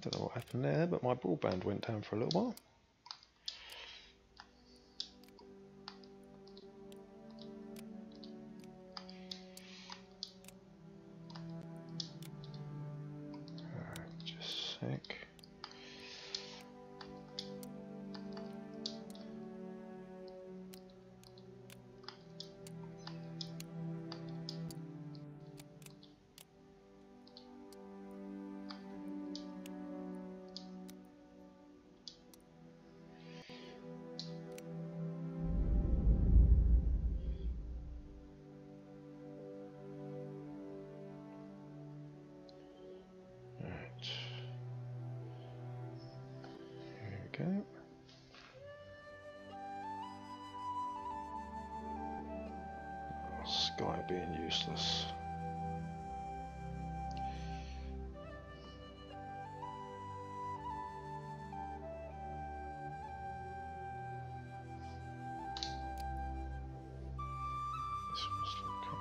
Don't know what happened there, but my broadband went down for a little while. Just a sec. Okay. Sky being useless. This one's looking.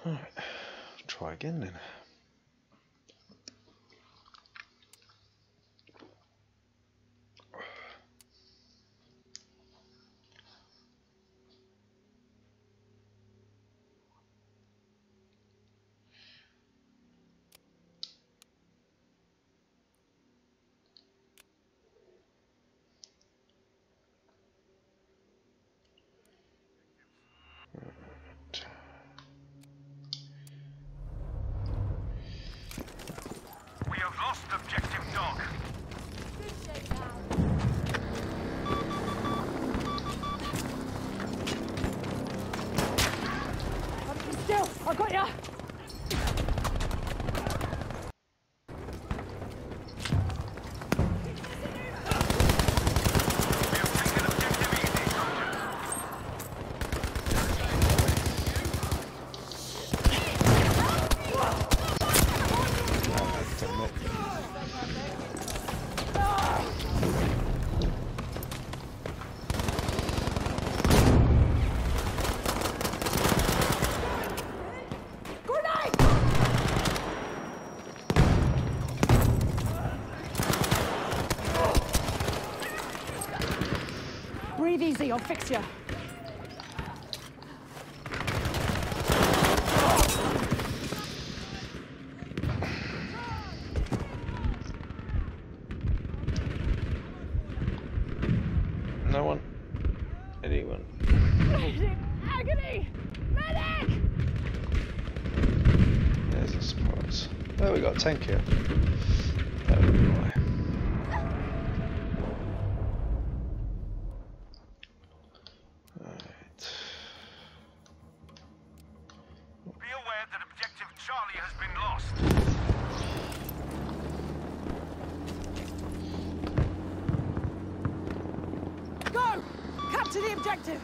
Alright, try again then. We have lost objective dog. Still, I got ya. Breathe easy, I'll fix you. No one? Anyone? Agony! Medic! There's a surprise. Oh, we got a tank here. Oh, boy. Be aware that objective Charlie has been lost. Go! Capture the objective!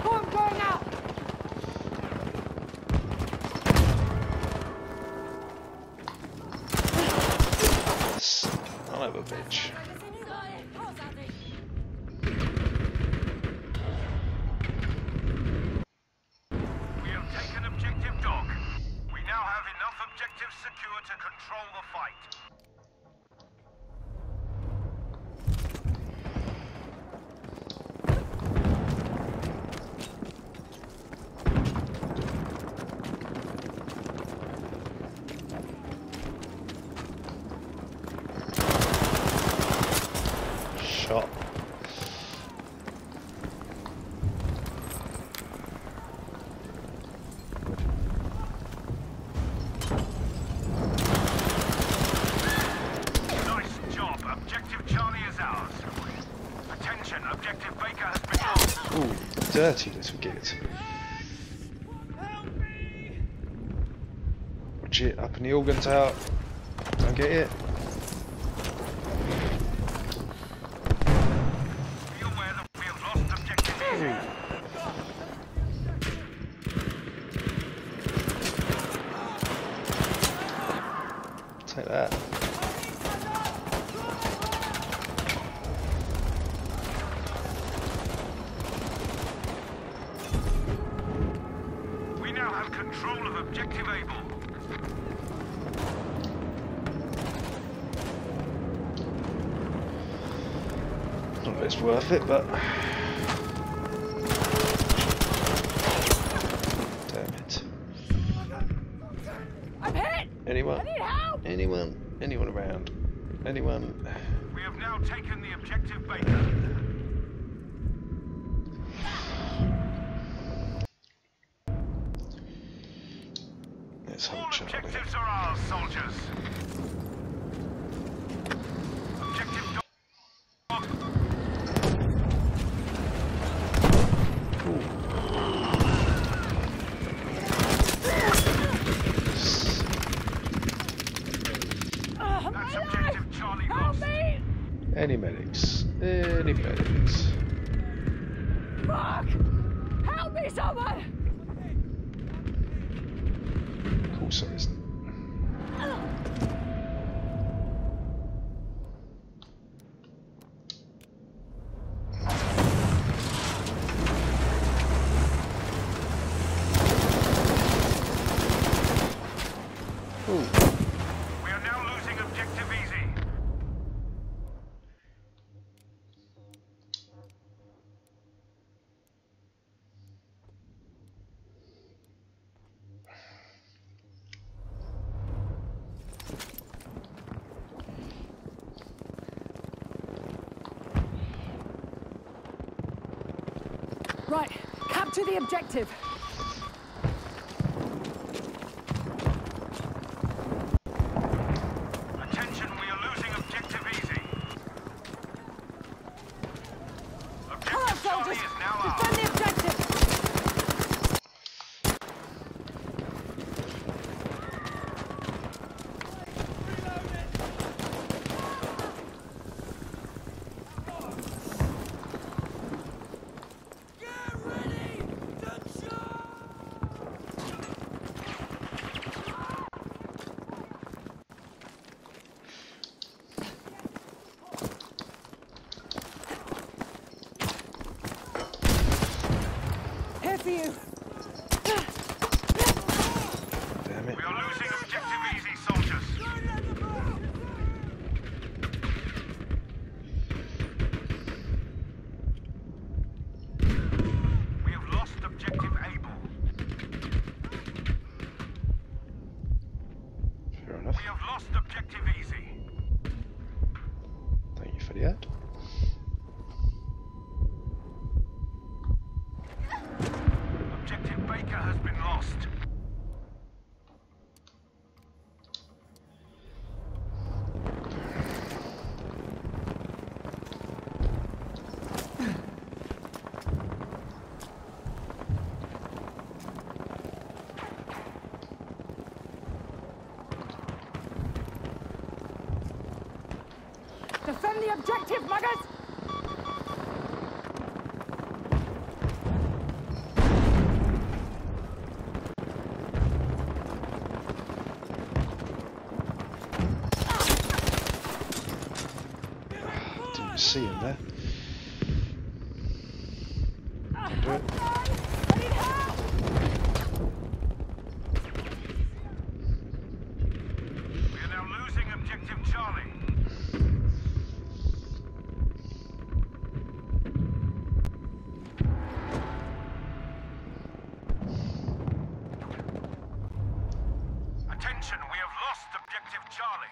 Bomb going out! Son of a bitch. We have taken objective dog. We now have enough objectives secure to control the fight. shot. Nice job. Objective Charlie is ours. Attention, Objective Baker has been lost. Ooh, dirty little git. Watch it, up in the organ tower. Don't get it. Be aware that we have lost Objective Easy. Take that. We now have control of Objective Able. Not that it's worth it, but damn it. I'm hit! Anyone? I need help! Anyone around? Anyone? We have now taken the Objective Baker. Let's All hold Charlie. objectives are ours, soldiers. Objective Dog. That's My life! Objective Charlie Help lost. me! Any medics? Any medics? Fuck! Help me, someone! Of course there isn't. Ooh. We are now losing Objective Easy. Right, capture the objective. Attention, we are losing Objective Easy. Come on, Objective Charlie soldiers! is now ours. Defend the objective! Here for you! Damn it. We are losing Objective Easy, soldiers. We have lost Objective Able. Fair enough. We have lost Objective Easy. Thank you for the ad. Objective Baker has been lost. Defend the objective, muggers! Didn't see him there. Can do it. I need help! We are now losing Objective Charlie. Attention, we have lost Objective Charlie.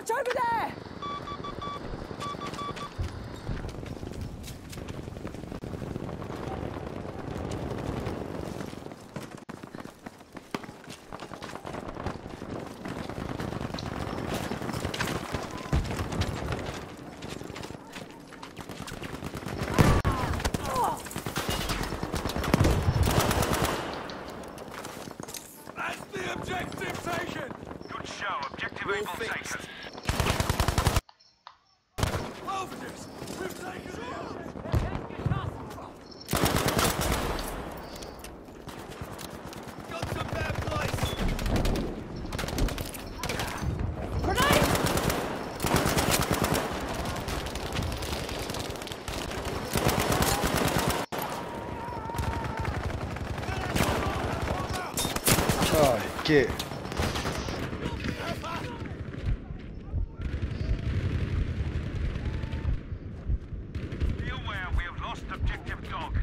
Watch over there! That's the objective taken! Good show. Objective able taken. Over this! We've taken the got some bad place! Grenade! Oh, get. Be aware we have lost objective dog.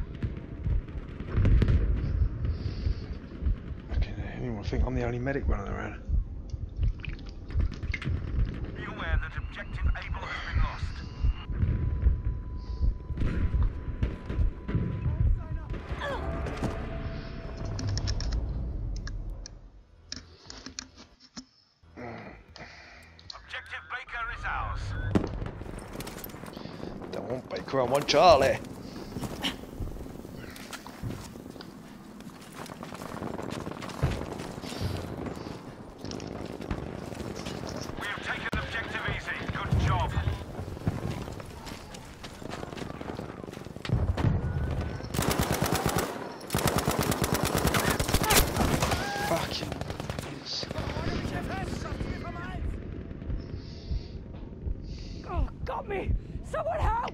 Okay, anyone think I'm the only medic running around? Be aware that objective able has been lost. Objective Baker is ours. Don't want Baker, I want Charlie. We have taken objective easy. Good job. Fucking yes. Oh, got me! Someone help!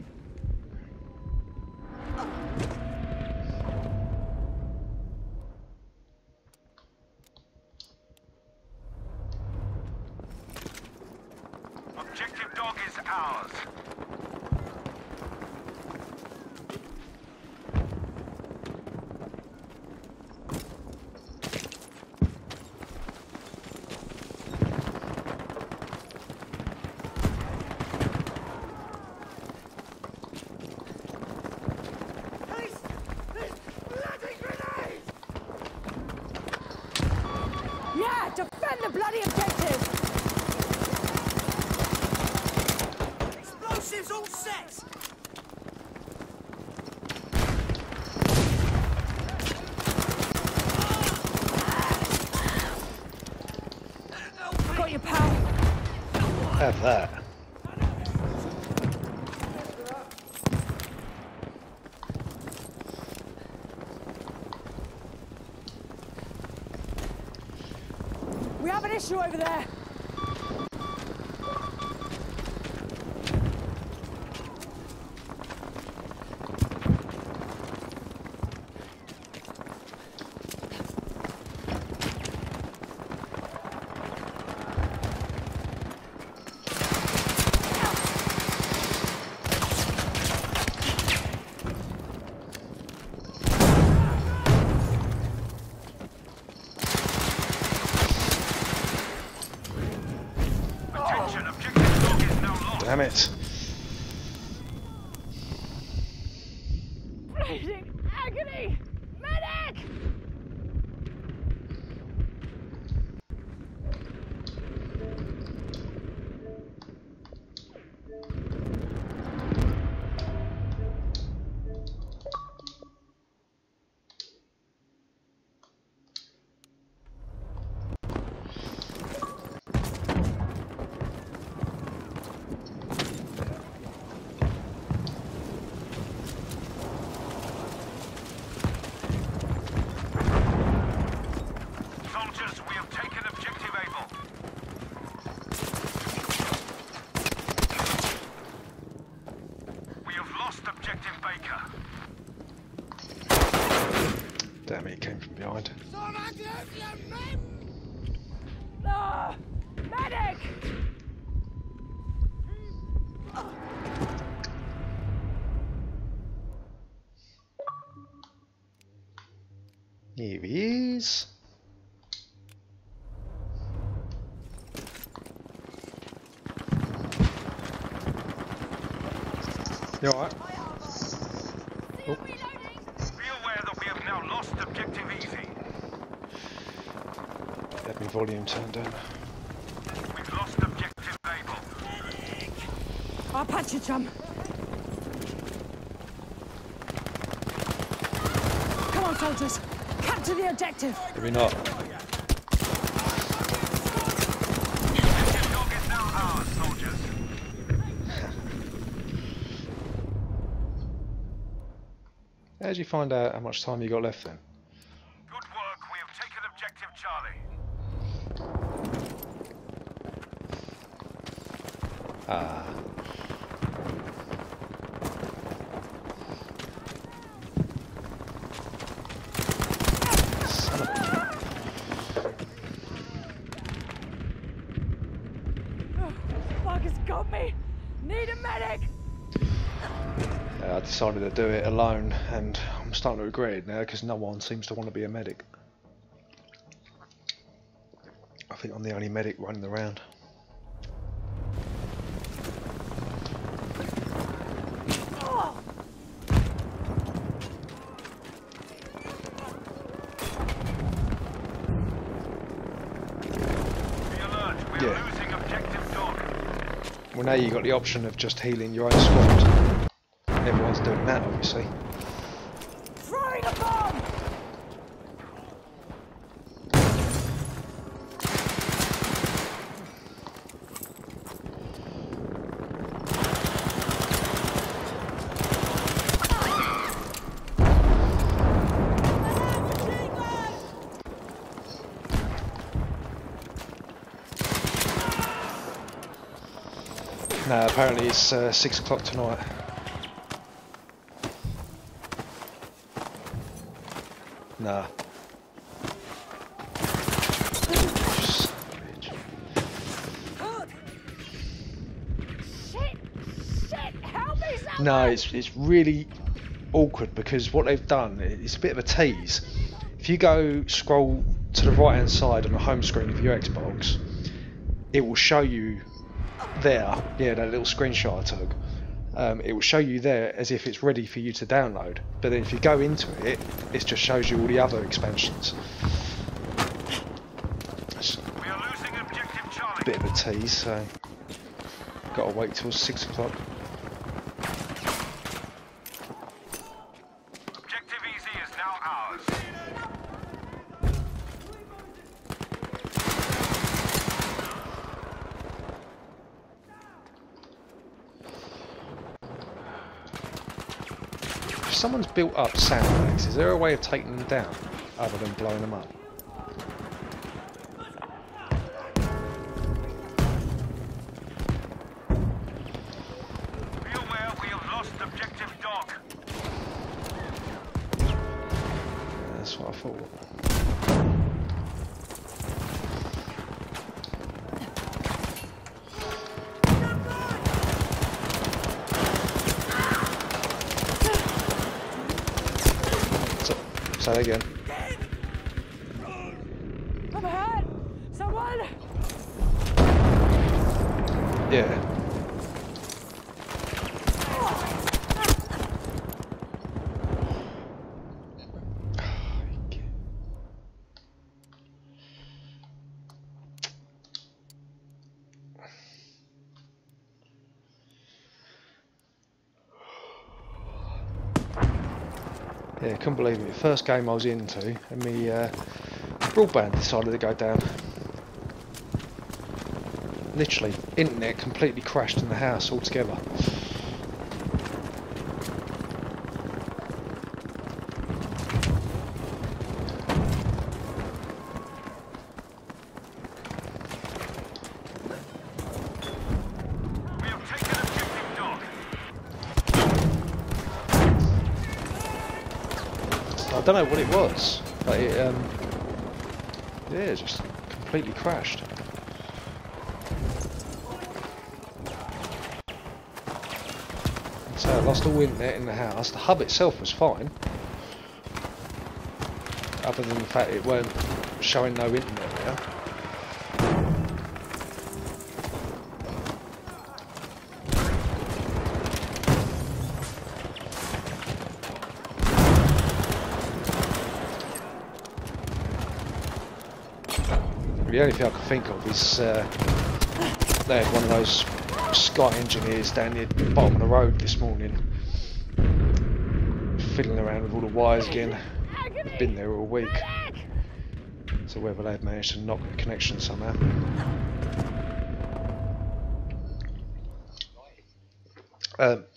Objective dog is ours. Yeah, defend the bloody objective! Explosives all set! Got your pal. Have that. We have an issue over there. Attention, objective dog is now lost. Damn it. Bleeding agony! Medic! Soldiers, we have taken objective able. We have lost objective Baker. Damn it, it came from behind. Ah! Medic! Here he is. You alright? Oh. Be aware that we have now lost objective easy. Had my volume turned down. We've lost objective Able. I'll patch you, chum. Come on, soldiers. Capture the objective. Maybe not. Objective dog is now ours, soldiers. How did you find out how much time you got left then? Good work. We have taken objective Charlie. Ah. Son of a... Fuck has got me. Need a medic. I decided to do it alone, and I'm starting to regret it now because no one seems to want to be a medic. I think I'm the only medic running around. Be alert. We are Yeah. losing objective dog. Well, now you've got the option of just healing your own squad. Everyone's doing that, obviously. Throwing a bomb. No, apparently it's 6 o'clock tonight. Nah. Shit, help me, someone. No, it's really awkward because what they've done, it's a bit of a tease. If you go scroll to the right hand side on the home screen of your Xbox, it will show you there, yeah, that little screenshot I took. It will show you there as if it's ready for you to download, but then if you go into it, it just shows you all the other expansions. It's We are losing objective Charlie. a bit of a tease, so got to wait till 6 o'clock. Objective easy is now ours. If someone's built up sandbags, is there a way of taking them down other than blowing them up? Be aware we have lost objective dog. That's what I thought. Say that again. I'm hurt. Someone. Yeah. Yeah, couldn't believe it. First game I was into, and my broadband decided to go down. Literally, internet completely crashed in the house altogether. We have taken objective dog. I don't know what it was, but it, yeah, it just completely crashed. So I lost all internet in the house. The hub itself was fine, other than the fact it weren't showing no internet there. The only thing I can think of is they had one of those Sky engineers down near the bottom of the road this morning, fiddling around with all the wires again. They've been there all week. So whether they've managed to knock the connection somehow.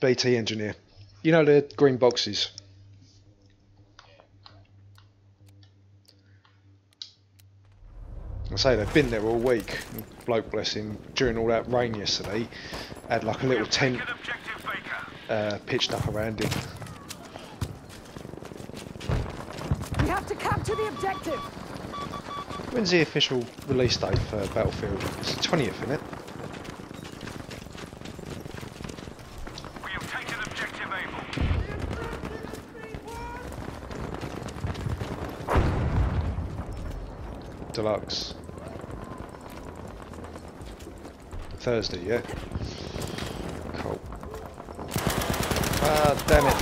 BT engineer. You know the green boxes? I say they've been there all week. Bloke, bless him, during all that rain yesterday, had like a little tent pitched up around him. We have to capture the objective. When's the official release date for Battlefield? It's the 20th, isn't it? We have taken objective Able. Deluxe. Thursday, yeah? Cool. Ah, damn it.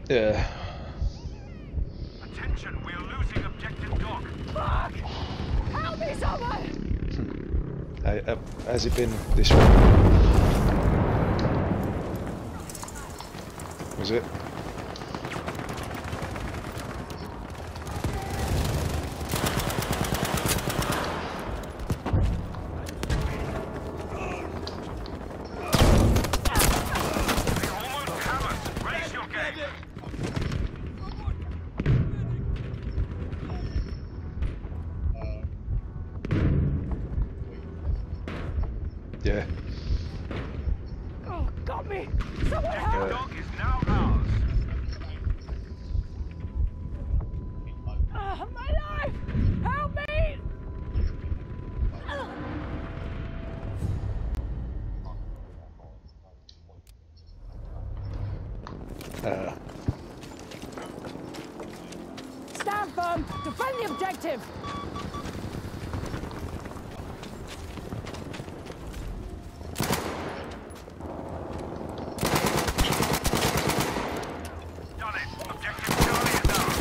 Yeah. Attention, we are losing objective dog. Fuck! Help me, someone! Has it been this one? Was it? They almost have us. Raise your game. Yeah. Oh, got me! Someone help! Dog is now ours. My life! Help me! Stand firm! Defend the objective! Done it. Objective Charlie is ours.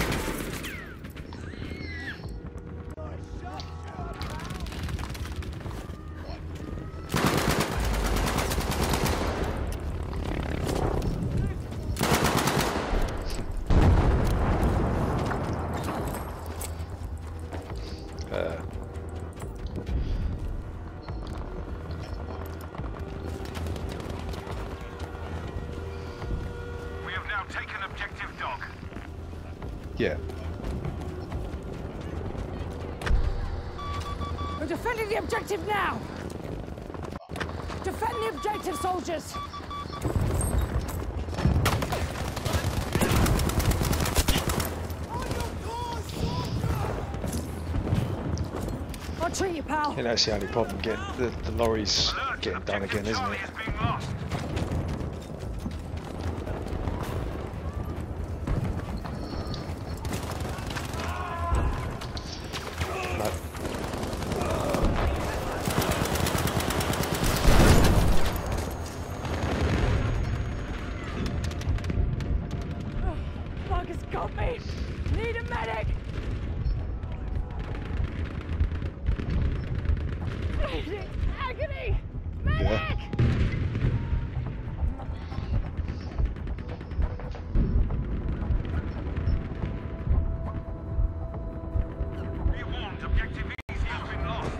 We have now taken objective dog. Yeah. We're defending the objective now! Defend the objective, soldiers! I'll treat you, pal. You know, that's the only problem. Getting the lorries Alert, getting done objective again, isn't Charlie it? is being lost. No. Fuck has got me! Need a medic! Agony! Medic! Yeah. Be warned, objective Easy has been lost.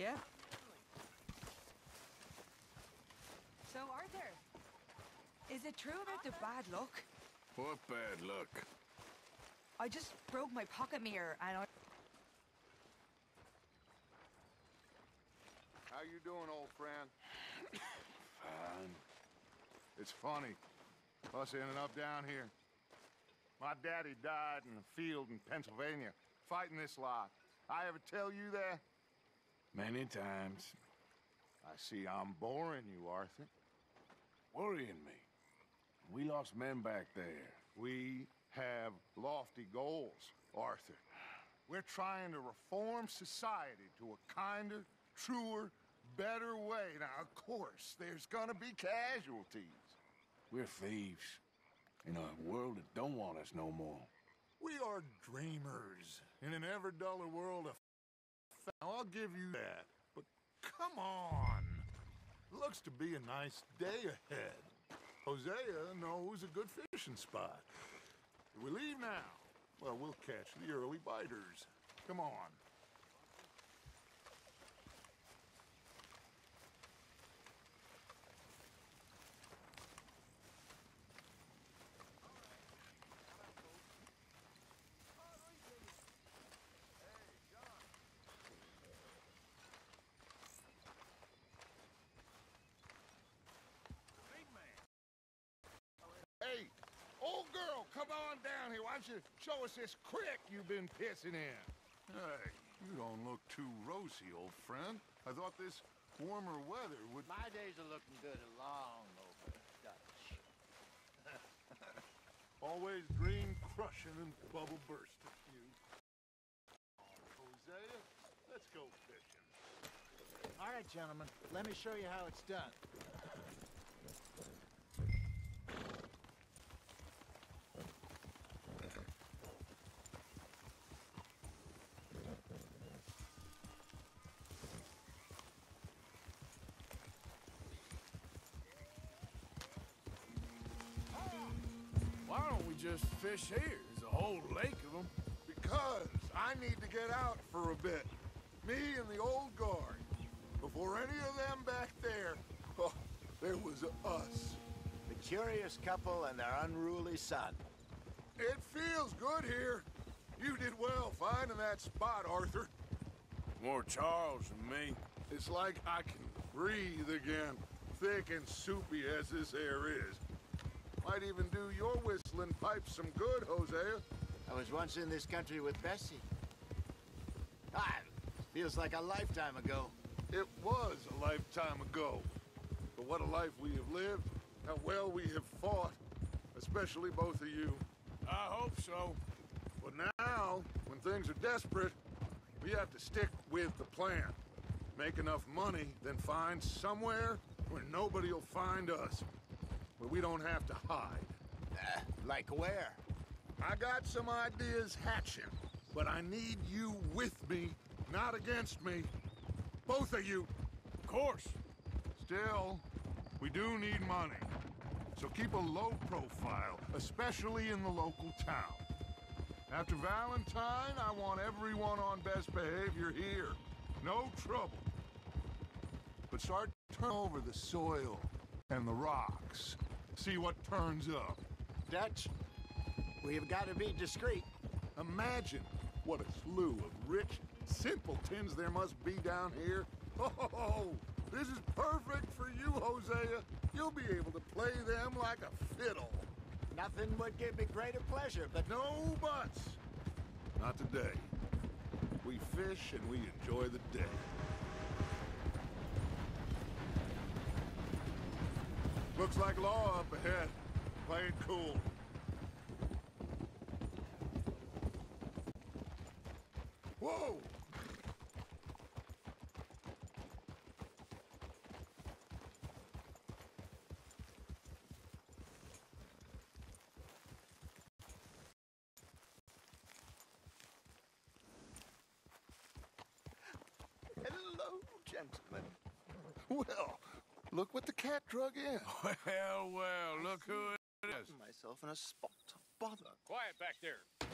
Yeah. So, Arthur, is it true about the bad luck? What bad luck? I just broke my pocket mirror and I... How you doing, old friend? Fine. It's funny, us ending up down here. My daddy died in a field in Pennsylvania, fighting this lot. I ever tell you that? Many times. I see I'm boring you, Arthur. Worrying me. We lost men back there. We have lofty goals, Arthur. We're trying to reform society to a kinder, truer, better way. Now, of course, there's gonna be casualties. We're thieves in a world that don't want us no more. We are dreamers in an ever duller world of now, I'll give you that. But come on. Looks to be a nice day ahead. Hosea knows a good fishing spot. Do we leave now? Well, we'll catch the early biters. Come on. Hey, old girl, come on down here. Why don't you show us this creek you've been pissing in? Hey, you don't look too rosy, old friend. I thought this warmer weather would... My days are looking good along over Dutch. Always green crushing and bubble bursting, you. Hosea, let's go fishing. All right, gentlemen, let me show you how it's done. Why don't we just fish here? There's a whole lake of them. Because I need to get out for a bit. Me and the old guard. Before any of them back there, oh, there was us. The curious couple and their unruly son. It feels good here. You did well finding that spot, Arthur. More Charles than me. It's like I can breathe again, thick and soupy as this air is. Might even do your whistling pipes some good, Hosea. I was once in this country with Bessie. Feels like a lifetime ago. It was a lifetime ago. But what a life we have lived. How well we have fought. Especially both of you. I hope so. But now, when things are desperate, we have to stick with the plan. Make enough money, then find somewhere where nobody will find us. Where we don't have to hide. Like where? I got some ideas hatching, but I need you with me, not against me. Both of you. Of course. Still, we do need money. So keep a low profile, especially in the local town. After Valentine, I want everyone on best behavior here. No trouble. But start turning over the soil and the rocks. See what turns up. Dutch, we've got to be discreet. Imagine what a slew of rich simpletons there must be down here. Oh, this is perfect for you, Hosea. You'll be able to play them like a fiddle. Nothing would give me greater pleasure, but No buts. Not today. We fish and we enjoy the day. Looks like law up ahead. Play it cool. Whoa! hello, gentlemen. Well, look what the cat drug in. Well, well, look who it is. Myself in a spot of bother. Quiet back there.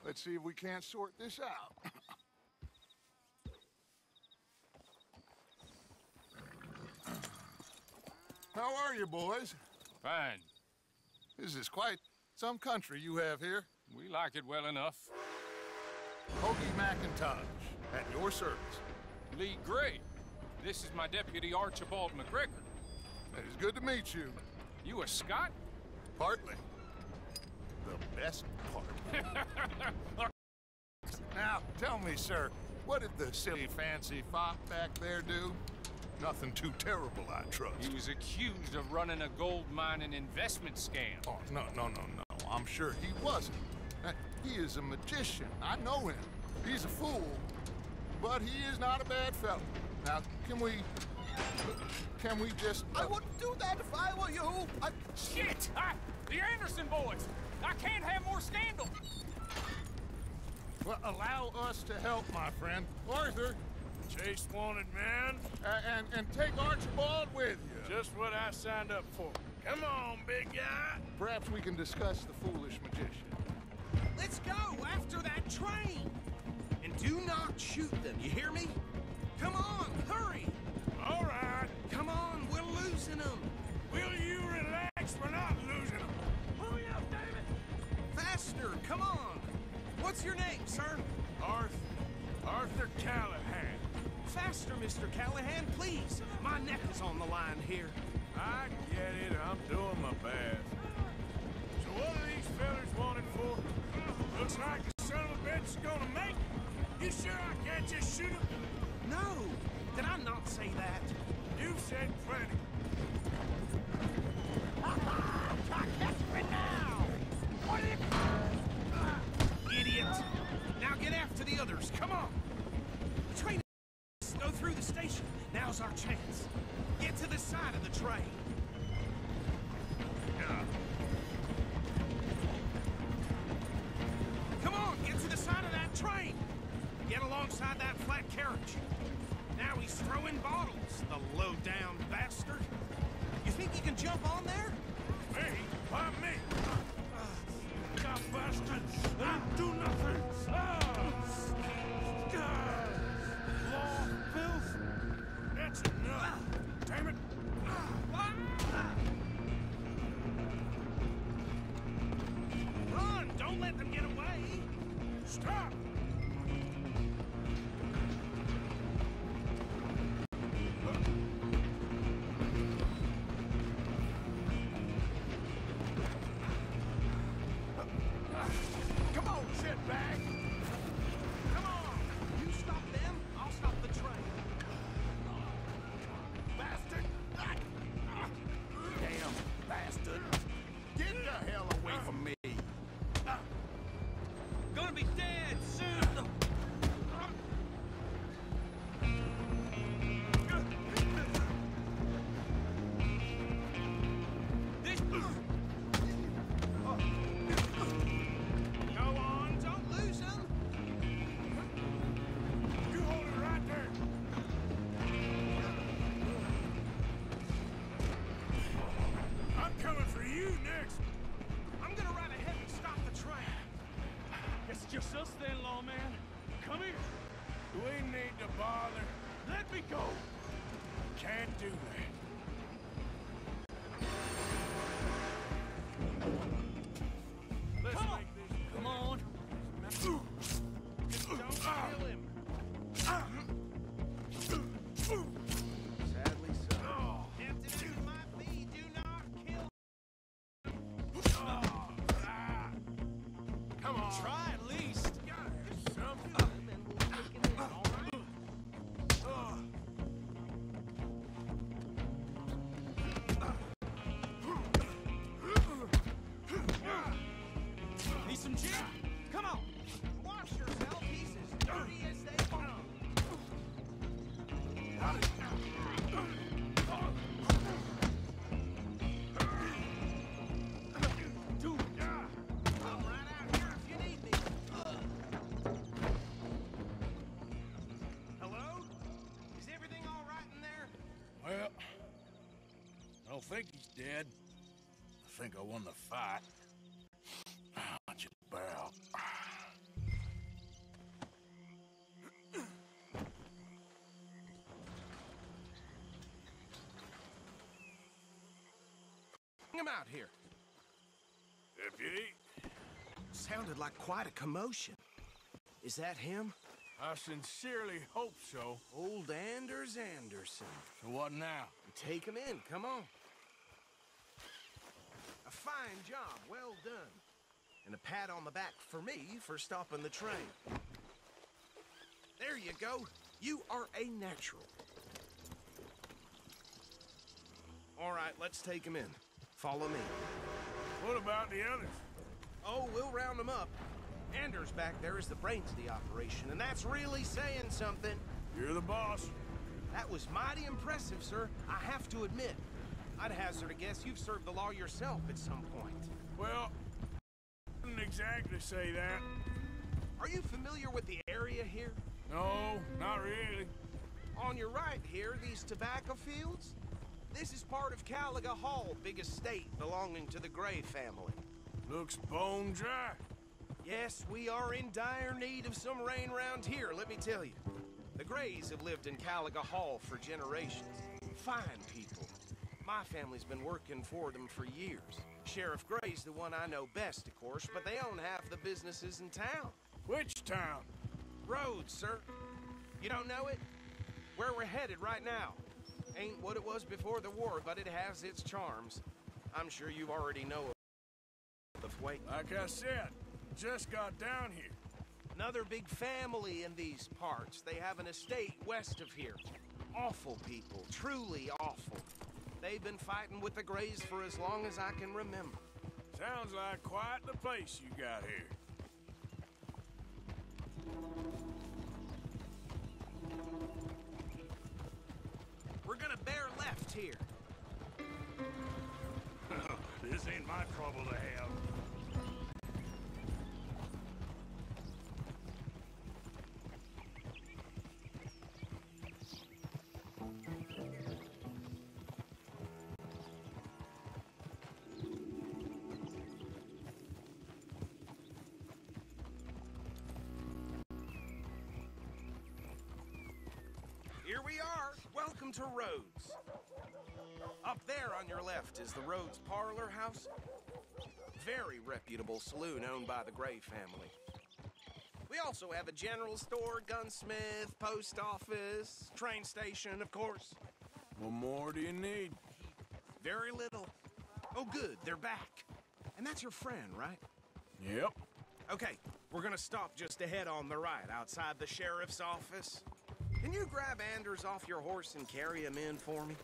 Let's see if we can't sort this out. How are you, boys? Fine. This is quite some country you have here. We like it well enough. Hoagie McIntosh, at your service. Lee Gray. This is my deputy, Archibald McGregor. It is good to meet you. You a Scot? Partly. The best part. Now, tell me, sir, what did the silly fancy fop back there do? Nothing too terrible, I trust. He was accused of running a gold mining investment scam. Oh, no. I'm sure he wasn't. He is a magician. I know him. He's a fool. But he is not a bad fellow. Now, can we just... I wouldn't do that if I were you. Shit! The Anderson boys! I can't have more scandal! Well, allow us to help, my friend. Arthur, Chase wanted, man. and take Archibald with you. Just what I signed up for. Come on, big guy. Perhaps we can discuss the foolish magician. Let's go after that train. And do not shoot them, you hear me? Come on, hurry. All right. Come on, we're losing them. Will you relax? We're not losing them. Hurry up, David. Faster, come on. What's your name, sir? Arthur Callahan. Faster, Mr. Callahan, please. My neck is on the line here. I get it. I'm doing my best. So what are these fellas wanted for? Looks like the son of a bitch is gonna make it. You sure I can't just shoot him? No, did I not say that? You said plenty. Catch me now! What idiot! Now get after the others, come on! The train is go through the station. Now's our chance. Get to the side of the train. Come on, get to the side of that train! Get alongside that flat carriage. Now he's throwing bottles, the low-down bastard. You think you can jump on there? Me? Why me? God bastard! I do nothing! Law, filth! That's enough! Damn it! Run! Don't let them get away! Stop! Come on, shitbag! Come on! You stop them, I'll stop the train. Bastard! Damn bastard! Get the hell away from me! Gonna be dead soon! This... Go on, don't lose him! You hold it right there! I'm coming for you next! I'm gonna ride ahead and stop the train. It's just us then, lawman. Come here. We need to bother. Let me go. Can't do that. Let's make this. Come on! Just don't kill him! Sadly so. Tempted as it might be, do not kill Come on. Try at least! Something. Need some gin? Come on! Wash yourself, he's as dirty as they come. Dude, I'm right out here if you need me. Hello? Is everything all right in there? Well, I don't think he's dead. I think I won the fight. Watch it barrel. him out here. Deputy, Sounded like quite a commotion. Is that him? I sincerely hope so. Old Anders Anderson. So what now? Take him in, come on. A fine job, well done. And a pat on the back for me for stopping the train. There you go. You are a natural. All right, let's take him in. Follow me. What about the others? Oh, we'll round them up. Anders back there is the brains of the operation, and that's really saying something. You're the boss. That was mighty impressive, sir. I have to admit. I'd hazard a guess you've served the law yourself at some point. Well, I wouldn't exactly say that. Are you familiar with the area here? No, not really. On your right here, these tobacco fields? This is part of Caliga Hall, big estate belonging to the Gray family. Looks bone dry. Yes, we are in dire need of some rain round here, let me tell you. The Grays have lived in Caliga Hall for generations. Fine people. My family's been working for them for years. Sheriff Gray's the one I know best, of course, but they own half the businesses in town. Which town? Rhodes, sir. You don't know it? Where we're headed right now. Ain't what it was before the war, but it has its charms. I'm sure you already know of Wait. Like I said, just got down here. Another big family in these parts. They have an estate west of here. Awful people, truly awful. They've been fighting with the Grays for as long as I can remember. Sounds like quite the place you got here. We're gonna bear left here. This ain't my trouble to have. Here we are. Welcome to Rhodes. Up there on your left is the Rhodes Parlor House. Very reputable saloon owned by the Gray family. We also have a general store, gunsmith, post office, train station, of course. What more do you need? Very little. Oh, good, they're back. And that's your friend, right? Yep. Okay, we're gonna stop just ahead on the right, outside the sheriff's office. Can you grab Anders off your horse and carry him in for me?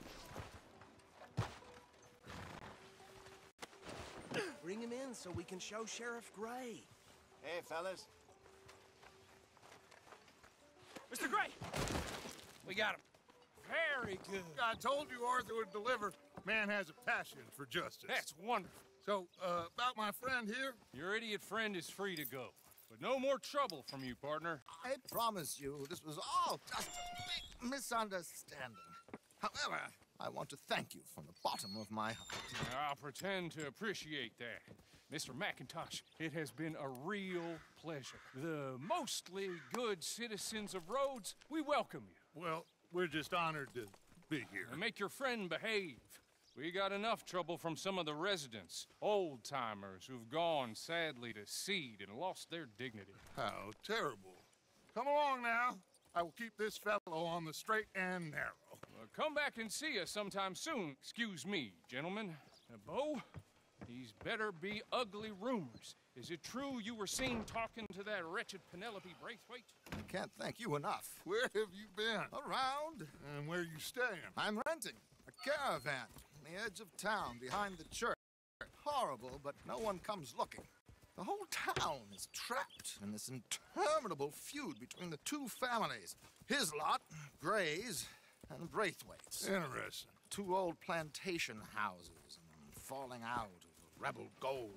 Bring him in so we can show Sheriff Gray. Hey, fellas. Mr. Gray! We got him. Very good. I told you Arthur would deliver. Man has a passion for justice. That's wonderful. So, about my friend here? Your idiot friend is free to go. But no more trouble from you, partner. I promise you, this was all just a big misunderstanding. However, I want to thank you from the bottom of my heart. I'll pretend to appreciate that. Mr. McIntosh, it has been a real pleasure. The mostly good citizens of Rhodes, we welcome you. Well, we're just honored to be here. And make your friend behave. We got enough trouble from some of the residents, old-timers who've gone, sadly, to seed and lost their dignity. How terrible. Come along now. I will keep this fellow on the straight and narrow. Well, come back and see us sometime soon. Excuse me, gentlemen. Bo, these better be ugly rumors. Is it true you were seen talking to that wretched Penelope Braithwaite? I can't thank you enough. Where have you been? Around, And where you staying? I'm renting a caravan on the edge of town behind the church. Horrible, but no one comes looking. The whole town is trapped in this interminable feud between the two families. His lot, Gray's, and Braithwaite's. Interesting. Two old plantation houses, and falling out of rebel gold,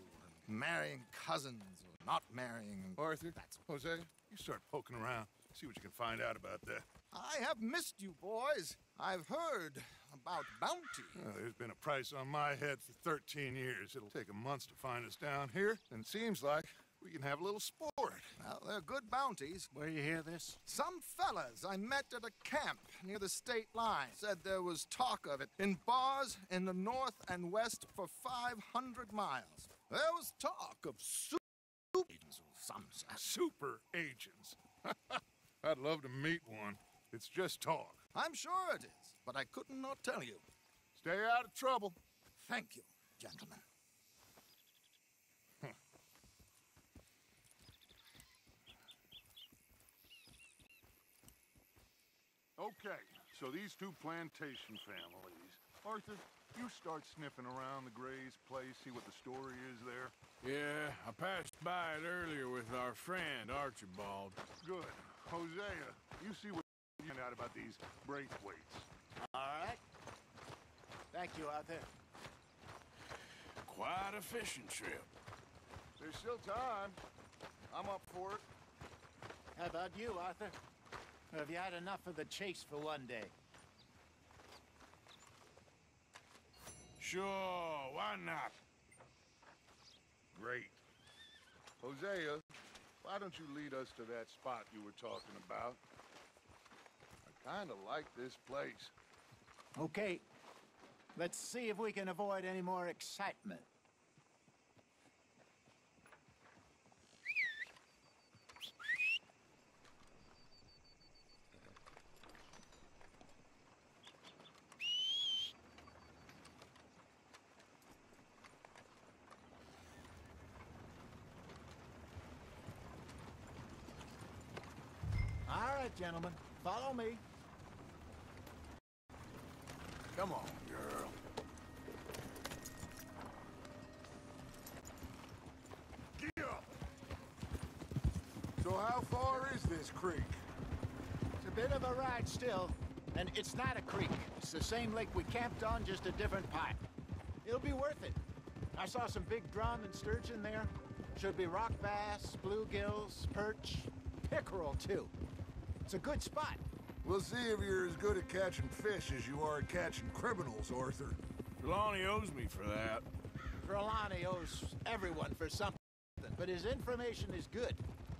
and marrying cousins, or not marrying. Arthur, That's Jose, you start poking around. See what you can find out about that. I have missed you, boys. I've heard about bounty. There's been a price on my head for 13 years. It'll take a month to find us down here, and it seems like We can have a little sport. Well, they're good bounties. Where you hear this? Some fellas I met at a camp near the state line said there was talk of it in bars in the north and west for 500 miles. There was talk of super agents or some such. Super agents. I'd love to meet one. It's just talk. I'm sure it is, but I couldn't not tell you. Stay out of trouble. Thank you, gentlemen. Okay, so these two plantation families. Arthur, you start sniffing around the Gray's place, see what the story is there. Yeah, I passed by it earlier with our friend, Archibald. Good. Hosea, you see what you find out about these Braithwaites. All right. Thank you, Arthur. Quite a fishing trip. There's still time. I'm up for it. How about you, Arthur? Or have you had enough of the chase for one day? Sure, why not? Great. Hosea, why don't you lead us to that spot you were talking about? I kind of like this place. Okay. Let's see if we can avoid any more excitement. All right, gentlemen, follow me. Come on, girl. Get up! So how far is this creek? It's a bit of a ride still, and it's not a creek. It's the same lake we camped on, just a different part. It'll be worth it. I saw some big drum and sturgeon there. Should be rock bass, bluegills, perch, pickerel, too. It's a good spot. We'll see if you're as good at catching fish as you are at catching criminals, Arthur. Trelawney owes me for that. Trelawney owes everyone for something, but his information is good.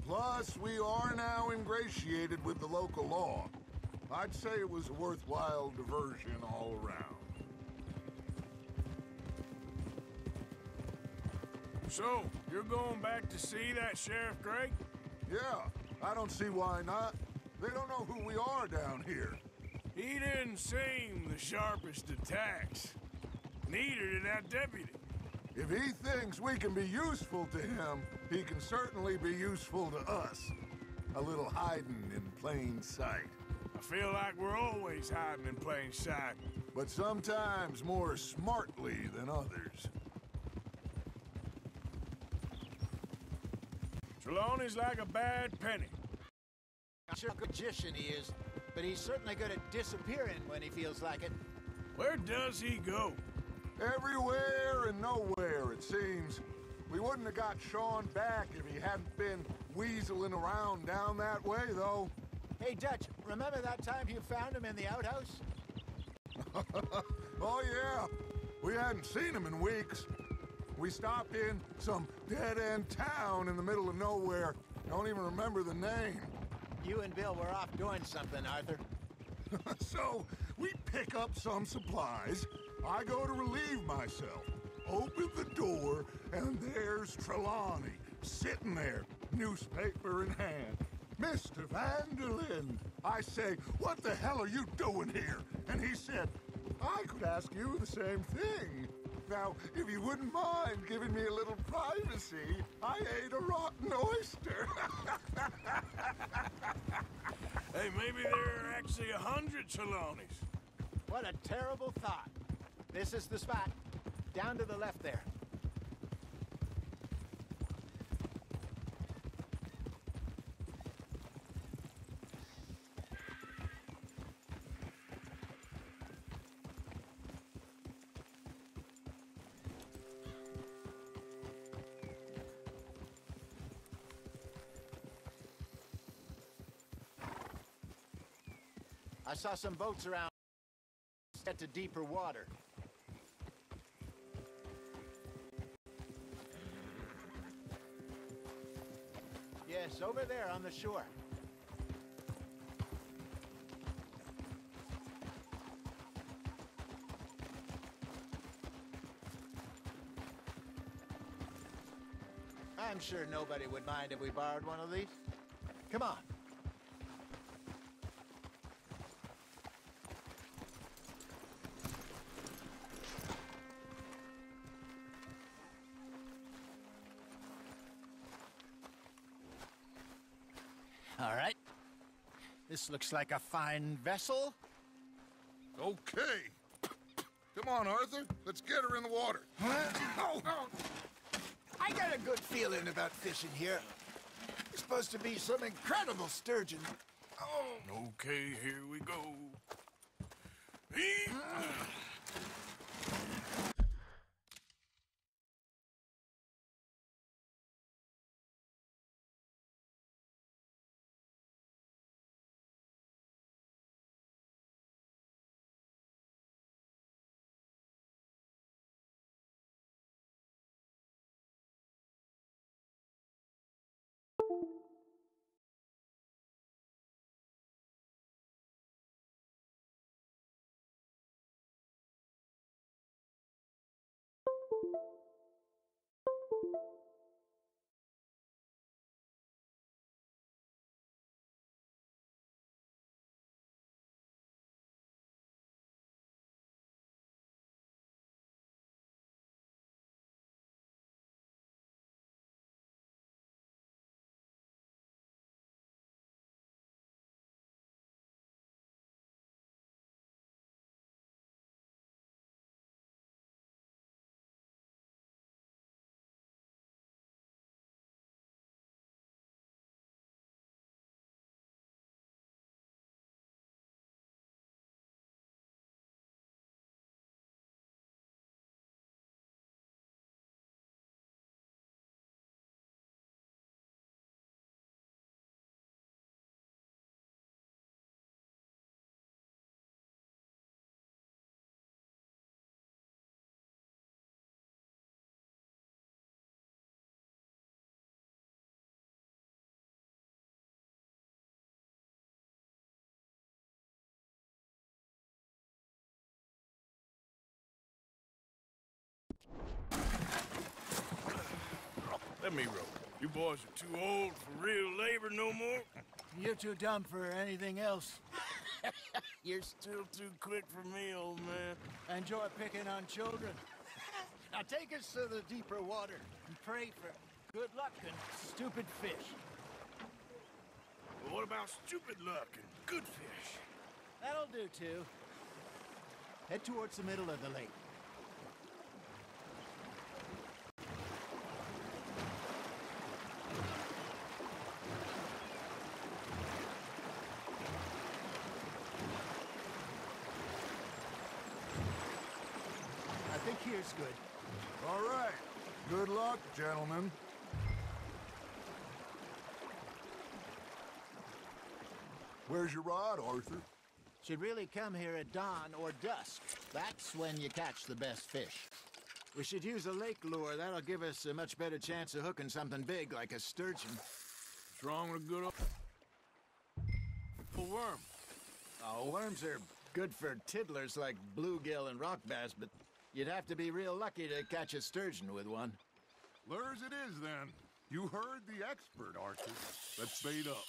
Plus, we are now ingratiated with the local law. I'd say it was a worthwhile diversion all around. So, you're going back to see that Sheriff Gray? Yeah, I don't see why not. They don't know who we are down here. He didn't seem the sharpest attacks. Neither did that deputy. If he thinks we can be useful to him, he can certainly be useful to us. A little hiding in plain sight. I feel like we're always hiding in plain sight. But sometimes more smartly than others. Trelawney's like a bad penny. I'm sure a magician he is, but he's certainly good at disappearing when he feels like it. Where does he go? Everywhere and nowhere, it seems. We wouldn't have got Sean back if he hadn't been weaseling around down that way, though. Hey, Dutch, remember that time you found him in the outhouse? Oh, yeah. We hadn't seen him in weeks. We stopped in some dead-end town in the middle of nowhere. Don't even remember the name. You and Bill were off doing something, Arthur. So, we pick up some supplies. I go to relieve myself. Open the door, and there's Trelawney, sitting there, newspaper in hand. Mr. Vanderlyn. I say, what the hell are you doing here? And he said, I could ask you the same thing. Now, if you wouldn't mind giving me a little privacy, I ate a rotten oyster. Hey, maybe there are actually 100 Trelawneys. What a terrible thought. This is the spot. Down to the left there. I saw some boats around. Get to deeper water. Yes, over there on the shore. I'm sure nobody would mind if we borrowed one of these. Come on. All right. This looks like a fine vessel. Okay. Come on, Arthur. Let's get her in the water. Oh, I got a good feeling about fishing here. It's supposed to be some incredible sturgeon. Oh. Okay, here we go. Let me row. You boys are too old for real labor no more. You're too dumb for anything else. You're still too quick for me, old man. Enjoy picking on children. Now take us to the deeper water and pray for good luck and stupid fish. But what about stupid luck and good fish? That'll do, too. Head towards the middle of the lake. I think here's good. All right. Good luck, gentlemen. Where's your rod, Arthur? Should really come here at dawn or dusk. That's when you catch the best fish. We should use a lake lure. That'll give us a much better chance of hooking something big like a sturgeon. What's wrong with a good old worm? Oh, worms are good for tiddlers like bluegill and rock bass, but you'd have to be real lucky to catch a sturgeon with one. Lures it is, then. You heard the expert, Arthur. Let's bait up.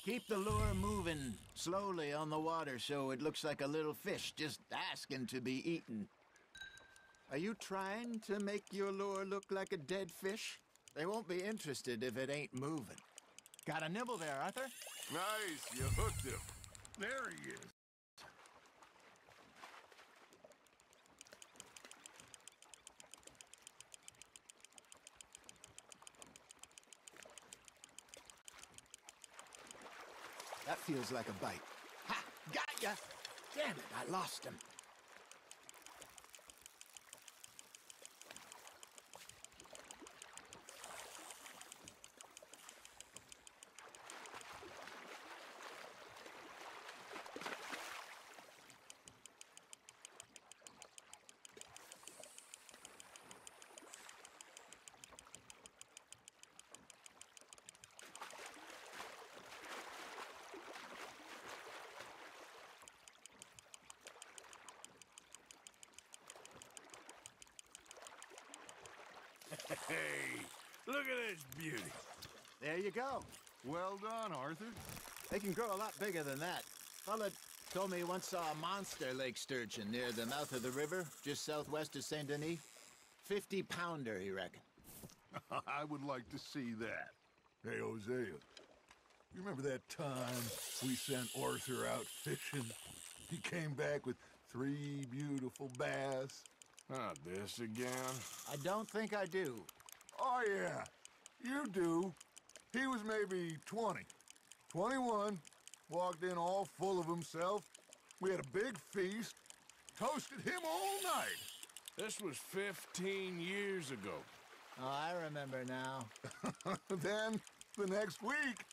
Keep the lure moving slowly on the water so it looks like a little fish just asking to be eaten. Are you trying to make your lure look like a dead fish? They won't be interested if it ain't moving. Got a nibble there, Arthur? Nice, you hooked him. There he is. That feels like a bite. Ha! Got ya! Damn it, I lost him. Look at this beauty. There you go. Well done, Arthur. They can grow a lot bigger than that. Fella told me he once saw a monster lake sturgeon near the mouth of the river, just southwest of Saint Denis. 50-pounder, he reckoned. I would like to see that. Hey, Hosea, you remember that time we sent Arthur out fishing? He came back with 3 beautiful bass. Not this again. I don't think I do. Oh, yeah, you do. He was maybe 20, 21, walked in all full of himself. We had a big feast, toasted him all night. This was 15 years ago. Oh, I remember now. Then, the next week,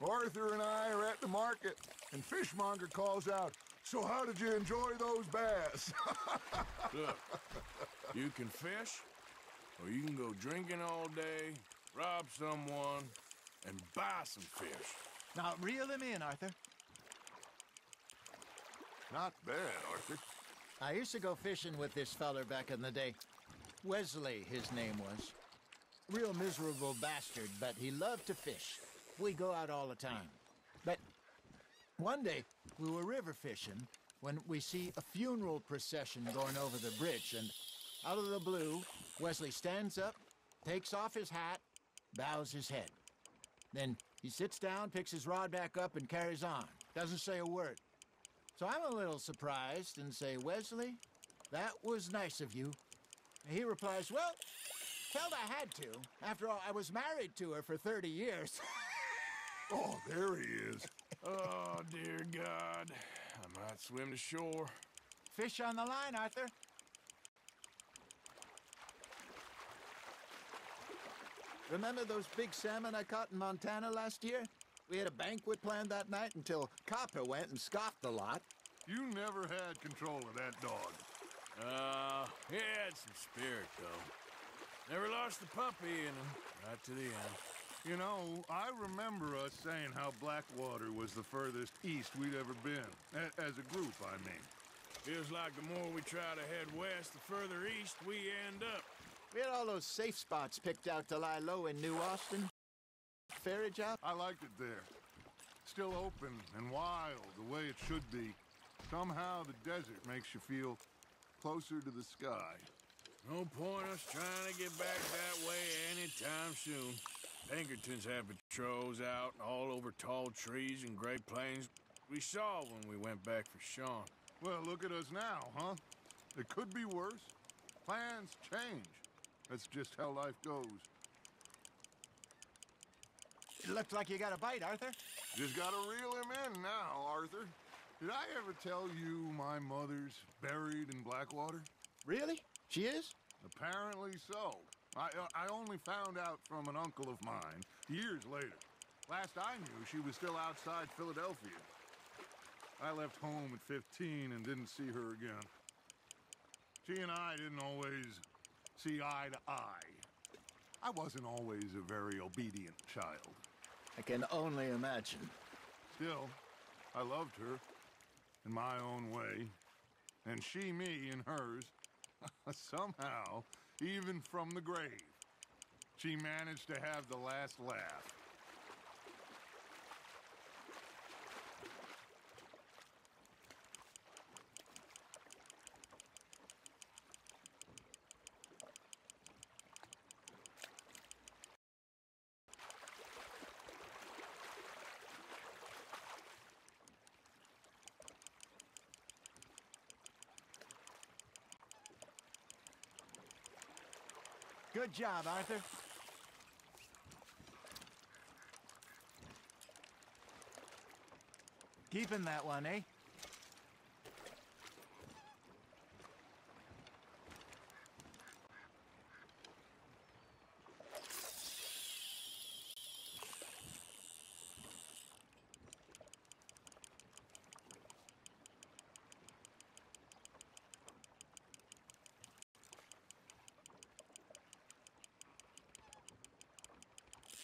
Arthur and I are at the market, and Fishmonger calls out, "So how did you enjoy those bass?" Look, you can fish, or you can go drinking all day, rob someone, and buy some fish. Now, reel him in, Arthur. Not bad, Arthur. I used to go fishing with this feller back in the day. Wesley, his name was. Real miserable bastard, but he loved to fish. We go out all the time. But one day, we were river fishing when we see a funeral procession going over the bridge, and out of the blue, Wesley stands up, takes off his hat, bows his head. Then he sits down, picks his rod back up, and carries on. Doesn't say a word. So I'm a little surprised and say, "Wesley, that was nice of you." And he replies, "Well, felt I had to. After all, I was married to her for 30 years. Oh, there he is. Oh, dear God. I might swim to shore. Fish on the line, Arthur. Remember those big salmon I caught in Montana last year? We had a banquet planned that night until Copper went and scoffed the lot. You never had control of that dog. He had some spirit, though. Never lost the puppy in him, right to the end. You know, I remember us saying how Blackwater was the furthest east we'd ever been. As a group, I mean. Feels like the more we try to head west, the further east we end up. We had all those safe spots picked out to lie low in New Austin. Ferry job? I liked it there. Still open and wild, the way it should be. Somehow the desert makes you feel closer to the sky. No point us trying to get back that way anytime soon. Pinkertons have patrols out all over tall trees and Great Plains. We saw when we went back for Sean. Well, look at us now, huh? It could be worse. Plans change. That's just how life goes. It looks like you got a bite, Arthur. Just gotta reel him in now, Arthur. Did I ever tell you my mother's buried in Blackwater? Really? She is? Apparently so. I only found out from an uncle of mine years later. Last I knew, she was still outside Philadelphia. I left home at 15 and didn't see her again. She and I didn't always see eye to eye. I wasn't always a very obedient child. I can only imagine. Still, I loved her in my own way, and she me in hers. Somehow, even from the grave, she managed to have the last laugh. Good job, Arthur. Keeping that one, eh?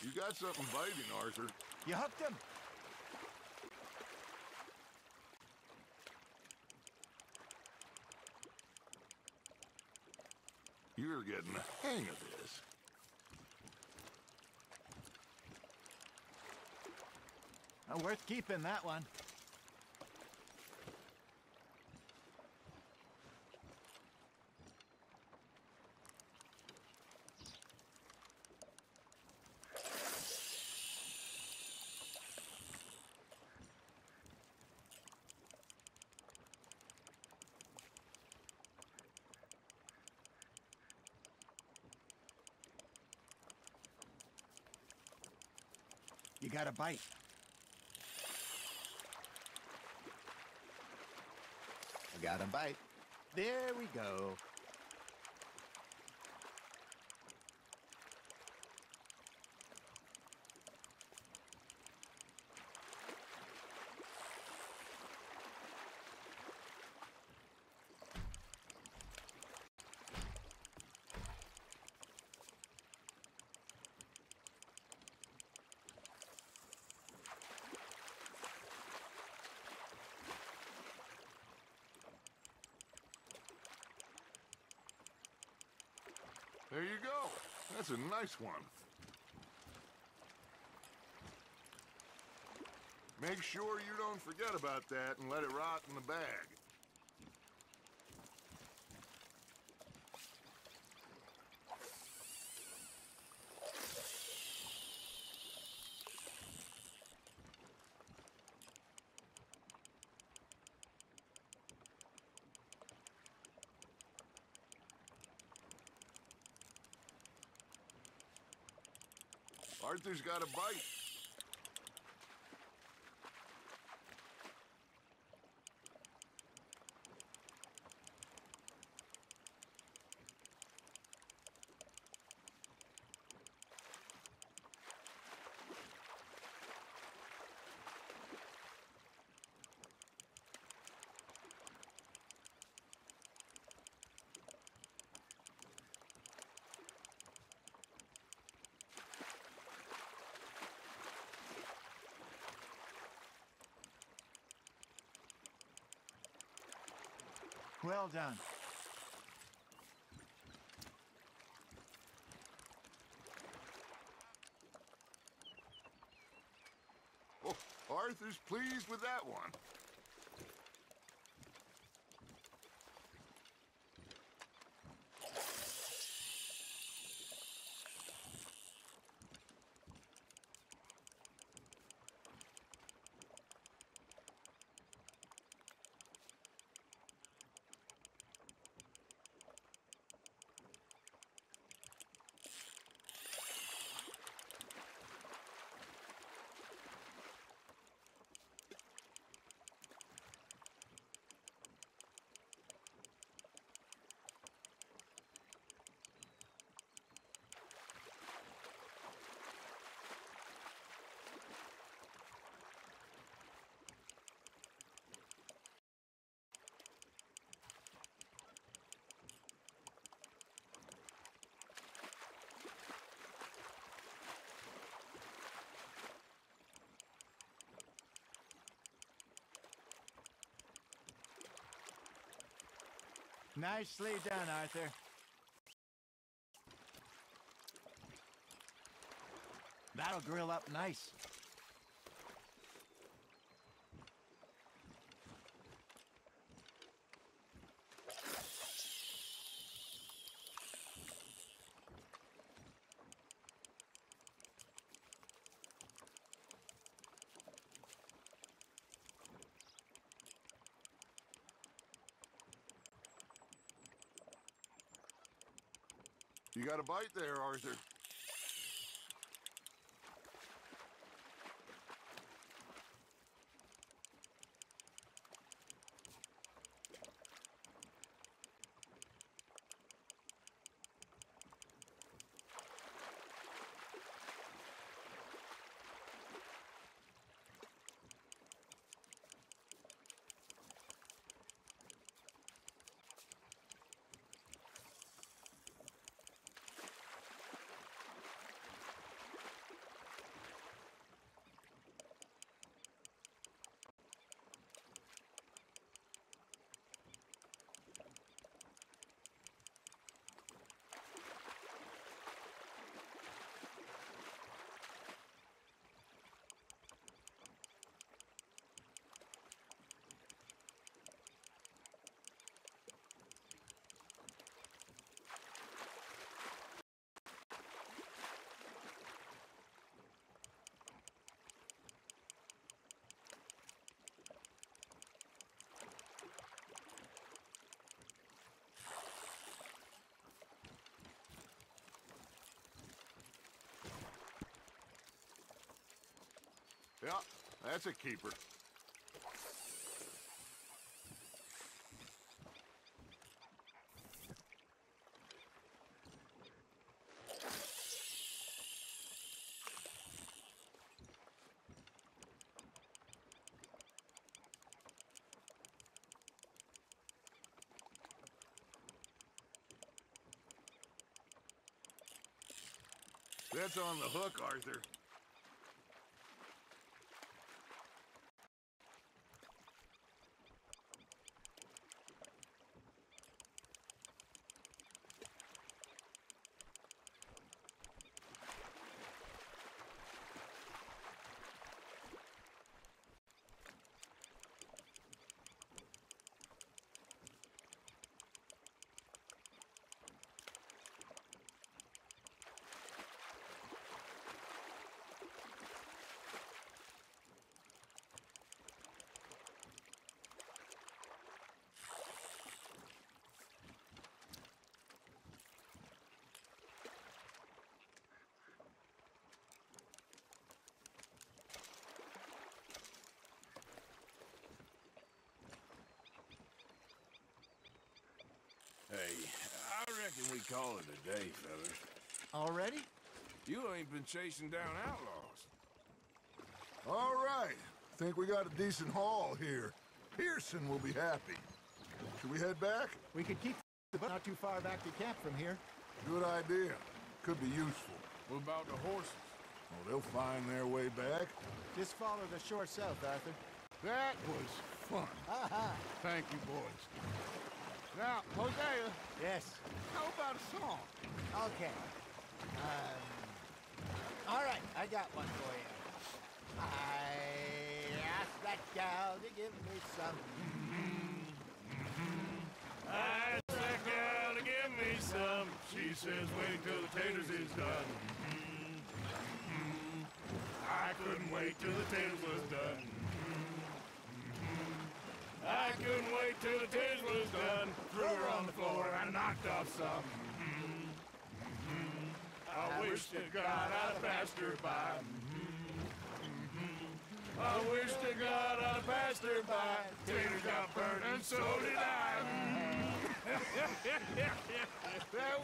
You got something biting, Arthur. You hooked him. You're getting the hang of this. Worth keeping, that one. You got a bite. I got a bite. There we go. There you go. That's a nice one. Make sure you don't forget about that and let it rot in the bag. Arthur's got a bite. Well done. Oh, Arthur's pleased with that one. Nicely done, Arthur. That'll grill up nice. You got a bite there, Arthur. Yeah, that's a keeper. That's on the hook, Arthur. Hey, I reckon we call it a day, fellas. Already? You ain't been chasing down outlaws. All right. Think we got a decent haul here. Pearson will be happy. Should we head back? We could keep the boat not too far back to camp from here. Good idea. Could be useful. What about the horses? Oh, they'll find their way back. Just follow the shore south, Arthur. That was fun. Thank you, boys. Now, Hosea, Yes. how about a song? Okay. All right, I got one for you. I asked that gal to give me some. I asked that gal to give me some. She says wait till the taters is done. I couldn't wait till the taters was done. I couldn't wait till the taters was done. Threw her on the floor and knocked off some. I wish to God I'd passed her by. I wish to God I'd passed her by. Taters got burned and so did I. That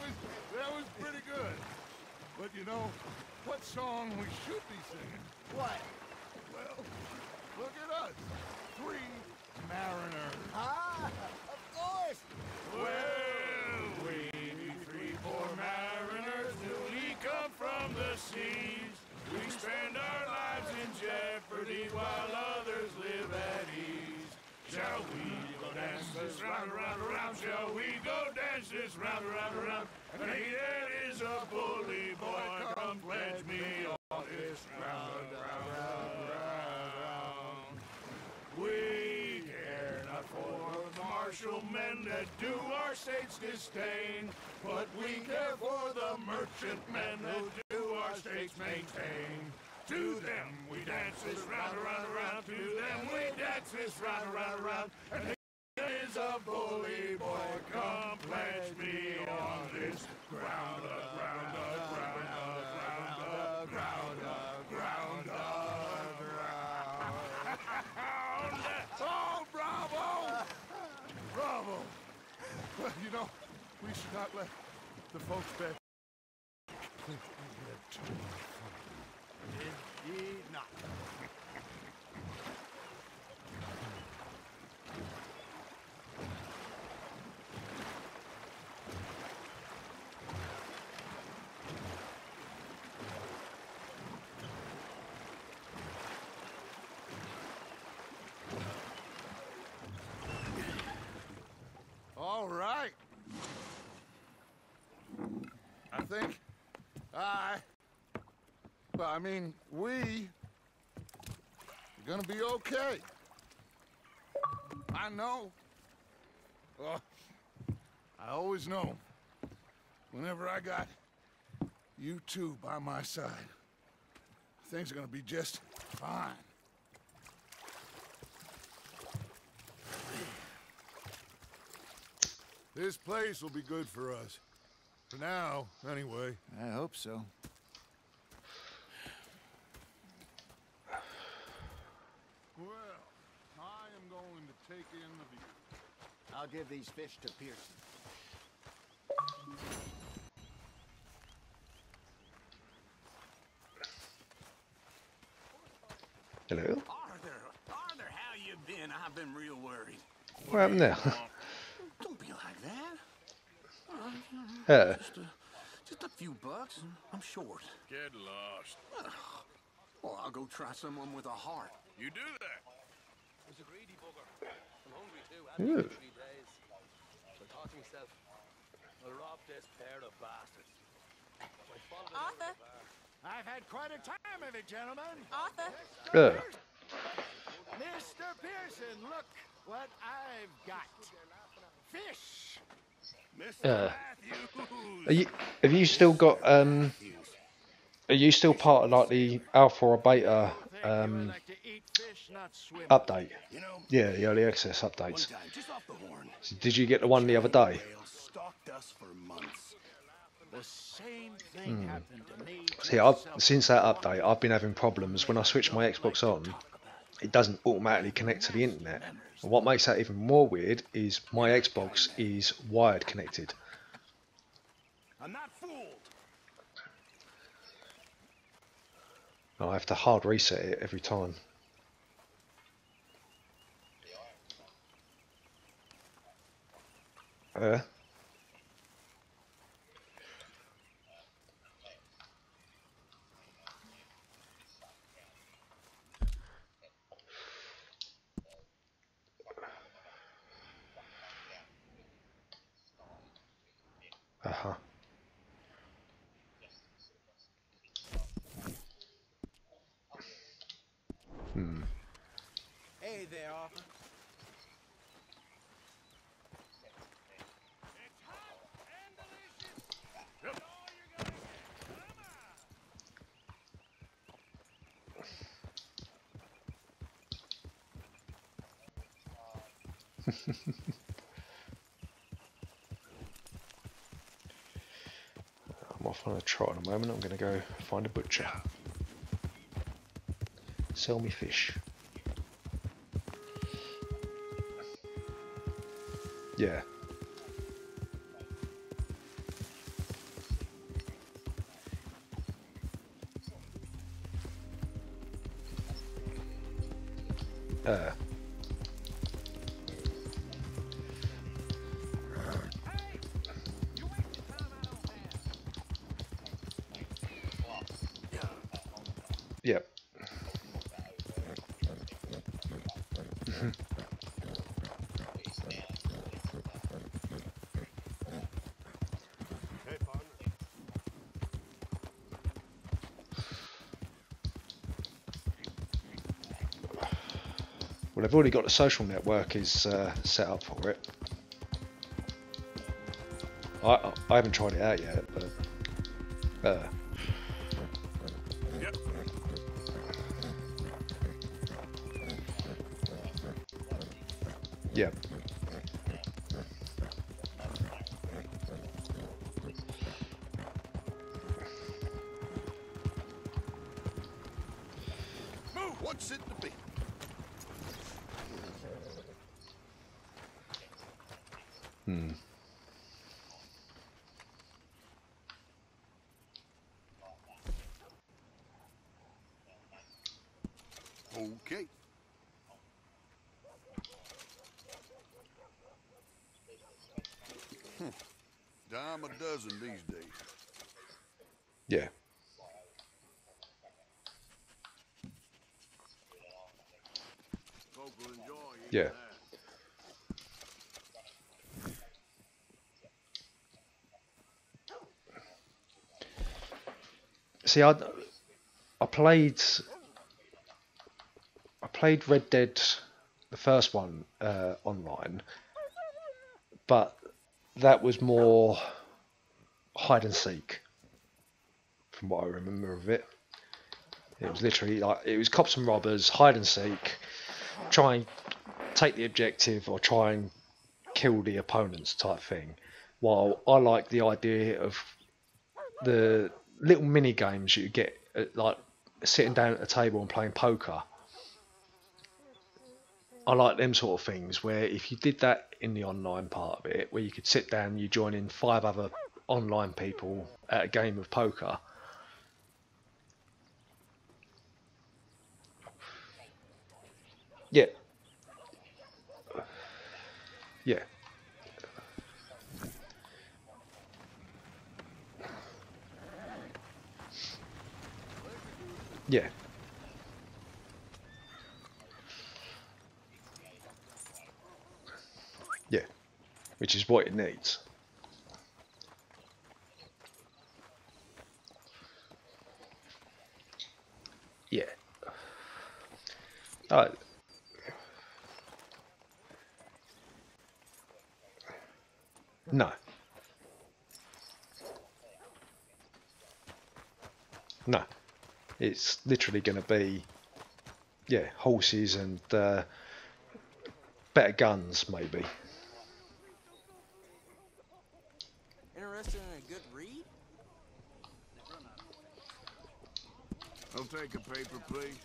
was pretty good. But you know, what song we should be singing? What? Well, look at us. 3 mariners. Ah, of course. Well, we 3 poor mariners newly come from the seas. We spend our lives in jeopardy while others live at ease. Shall we go dance this round, around, around? Shall we go dance this round, around, around? And he that is a bully boy, come pledge me on this round, round, round, round. We care not for the martial men that do our state's disdain, but we care for the merchant men that do our state's maintain. To them we dance this round, around, around. To them we dance this round, around, around. And he is a bully boy, come pledge me on this ground, ground, ground, ground, ground, ground, ground. Oh, bravo! Bravo! Well, you know, we should not let the folks back think we had too much fun. Indeed not. All right. I think we are gonna be okay. I know. Well, I always know. Whenever I got you two by my side, things are gonna be just fine. This place will be good for us. For now, anyway. I hope so. in the view. I'll give these fish to Pearson. Hello. Arthur, how you been? I've been real worried. What happened there? Don't be like that. Just a few bucks, and I'm short. Get lost. Well, I'll go try someone with a heart. You do that. He's a greedy bugger. I'm hungry too. I haven't eaten in 3 days. So I thought to myself, I'll rob this pair of bastards. So I followed it Arthur. over the bar. I've had quite a time of it, gentlemen. Arthur. Mr. Pearson, look what I've got. Fish. Mr. Matthews. Have you still got are you still part of like the alpha or beta update? You know, Yeah, the early access updates. one time, just off the horn, So did you get the one the other day? whales stalked us for months. The same thing happened to me. See, since that update, I've been having problems when I switch my Xbox on. It doesn't automatically connect to the internet. And what makes that even more weird is my Xbox is wired connected. I'm not fooled. I have to hard reset it every time. Hey there, Arthur. I'm off on a trot in a moment. I'm going to go find a butcher. Sell me fish. Yeah. Yep. Well, I've already got the social network is set up for it. I haven't tried it out yet, but yeah. What's it to be? Okay. Dime a dozen these days. Yeah. Folk will enjoy eating Yeah. that. See, I played Red Dead, the first one, online, but that was more hide and seek, from what I remember of it. It was literally like it was cops and robbers, hide and seek, try and take the objective or try and kill the opponents type thing. While I like the idea of the little mini games you get, like sitting down at a table and playing poker. I like them sort of things where if you did that in the online part of it, where you could sit down, you join in 5 other online people at a game of poker. Yeah. Yeah. Yeah. Yeah. Which is what it needs. Yeah. Alright. No. No. It's literally going to be, yeah, horses and better guns, maybe. Interested in a good read? I'll take a paper, please.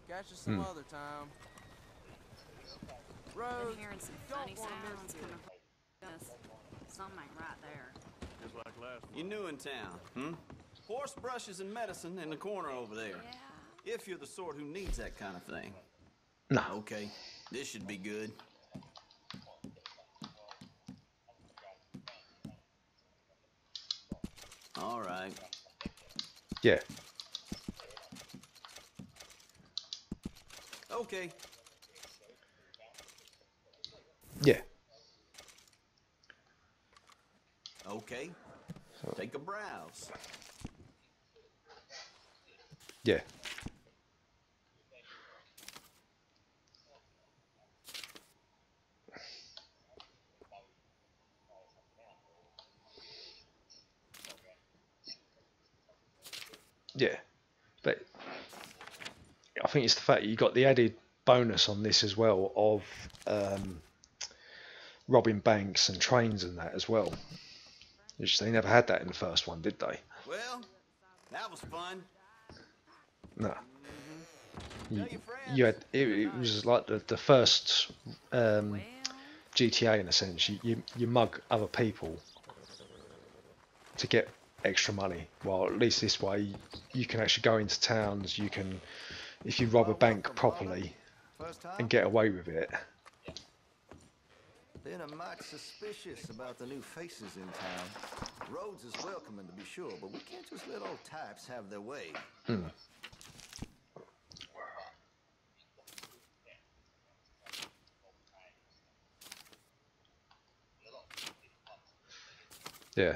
Catch you some other time. Rose, hearing some funny sounds coming from us. Something ain't right there. Just like last You're new in town, hmm? Horse brushes and medicine in the corner over there. Yeah. If you're the sort who needs that kind of thing. No. Okay, this should be good. All right. Yeah. Okay. Yeah. Okay. Take a browse. Yeah. Yeah. But I think it's the fact that you got the added bonus on this as well of robbing banks and trains and that as well. Which they never had that in the first one, did they? Well, that was fun. No. You had it was like the first GTA in a sense. You mug other people to get extra money. Well, at least this way you can actually go into towns. You can, if you rob a bank properly and get away with it. Been a mite suspicious about the new faces in town. Rhodes is welcoming to be sure, but we can't just let old types have their way. Yeah.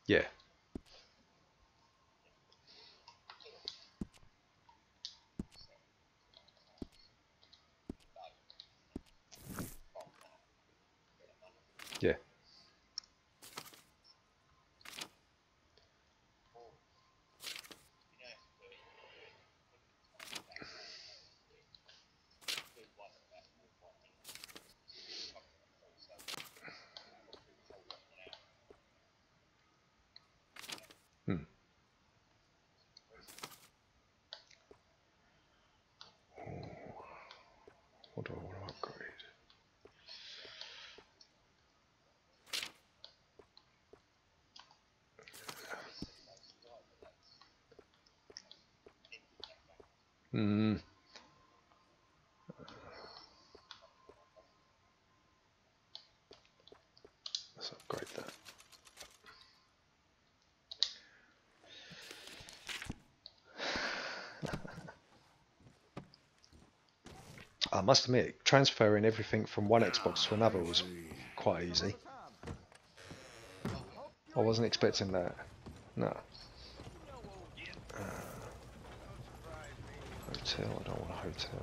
Yeah. Yeah. What do I want to upgrade? Let's upgrade that. I must admit, transferring everything from one Xbox to another was quite easy. I wasn't expecting that. No. Hotel, I don't want a hotel.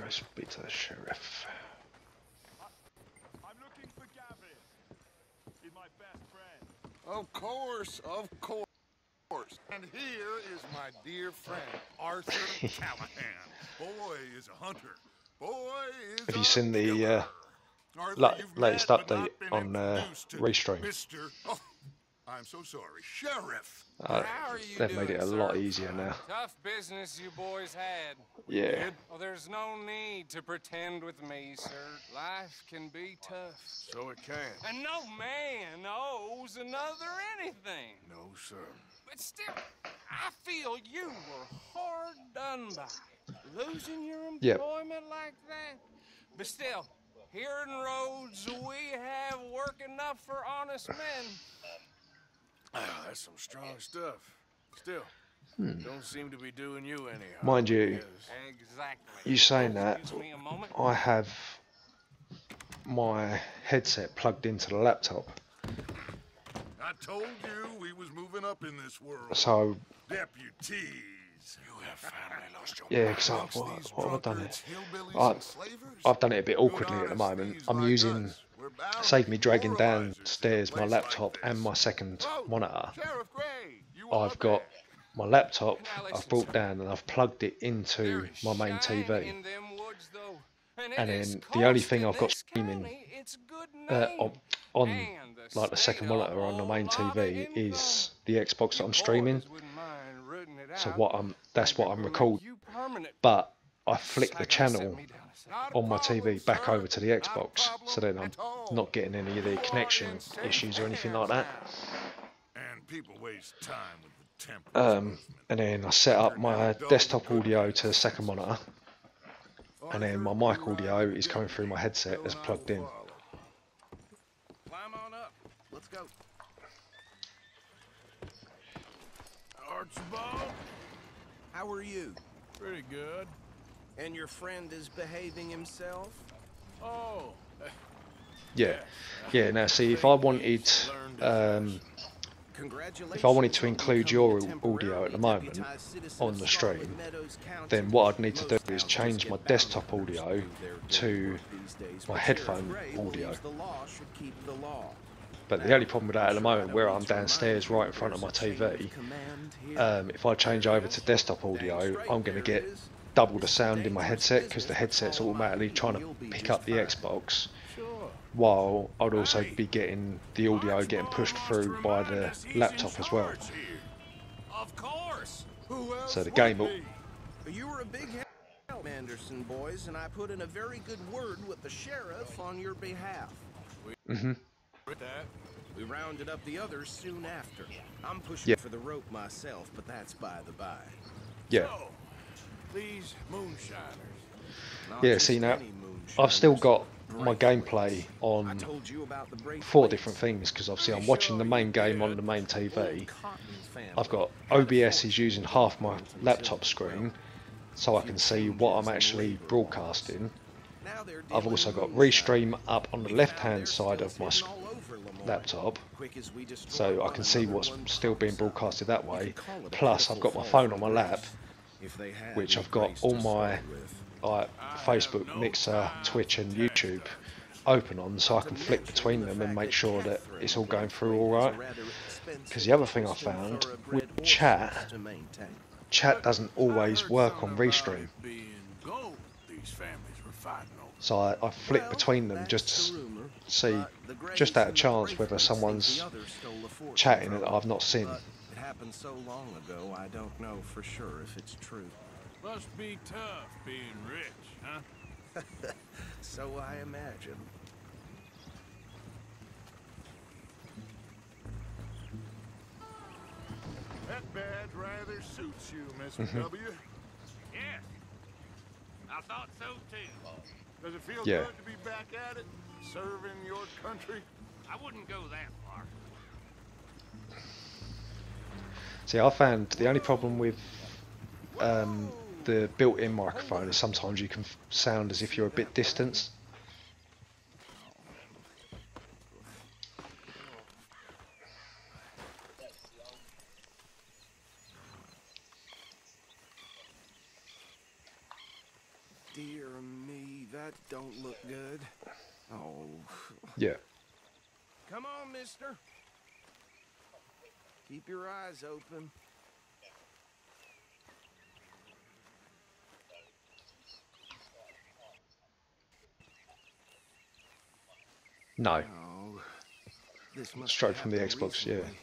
Go speak to the sheriff. I'm looking for Gabriel. He's my best friend. Of course, of course. And here is my dear friend, Arthur Callahan. Boy is a hunter. Boy is Have you seen the latest update on Restream? Mr. Oh, I'm so sorry, Sheriff. They've made it a lot easier now. Tough business you boys had. Yeah. Well, there's no need to pretend with me, sir. Life can be tough. So it can. And no man owes another anything. No, sir. But still, I feel you were hard done by. Losing your employment like that. But still, here in Rhodes, we have work enough for honest men. That's some strong stuff. Still, don't seem to be doing you any harm. Mind you, Exactly. you saying that, I have my headset plugged into the laptop. I told you we was moving up in this world. So, Deputies. You have finally lost your yeah, because what have I done it? I've done it a bit awkwardly at the moment. I'm using, save me dragging downstairs my laptop and my second monitor. I've got my laptop, I've brought down and I've plugged it into my main TV. And then the only thing I've got streaming on like the second monitor on the main TV is the Xbox that I'm streaming. So that's what I'm recording. But I flick the channel on my TV back over to the Xbox, so then I'm not getting any of the connection issues or anything like that. And people waste time with the temper. And then I set up my desktop audio to the second monitor, and then my mic audio is coming through my headset as plugged in. Climb on up. Let's go. Archibald? How are you? Pretty good. And your friend is behaving himself? Oh. Yeah. Now see, if I wanted to include your audio at the moment on the stream, then what I'd need to do is change my desktop audio to my headphone audio. But the only problem with that at the moment, where I'm downstairs right in front of my TV, if I change over to desktop audio, I'm going to get double the sound in my headset, because the headset's automatically trying to pick up the Xbox, while I'd also be getting the audio getting pushed through by the laptop as well. Of course. So the game will... You were a big help, Anderson boys, and I put in a very good word with the sheriff on your behalf. We rounded up the others soon after. I'm pushing for the rope myself, but that's by the by. Yeah. So, these moonshiners. Yeah, see now, I've still got my gameplay on 4 different things, because obviously I'm watching the main game on the main TV. I've got OBS is using half my laptop screen, so I can see what I'm actually broadcasting. I've also got Restream up on the left hand side of my laptop, so I can see what's still being broadcasted that way. Plus I've got my phone on my lap, which I've got all my Facebook, Mixer, Twitch and YouTube open on, so I can flick between them and make sure that it's all going through alright. Because the other thing I found with chat doesn't always work on Restream. So I flick between them just to see, just out of chance, whether someone's chatting that I've not seen. It happened so long ago, I don't know for sure if it's true. Must be tough being rich, huh? So I imagine. That badge rather suits you, Mr. W. Yes. I thought so too. Does it feel good to be back at it? Serving your country? I wouldn't go that far. See, I found the only problem with the built-in microphone is sometimes you can sound as if you're a bit distant. Dear That don't look good. Oh. Yeah. Come on, mister. Keep your eyes open. No. Oh, this must Straight from the have happened Xbox, yeah. recently.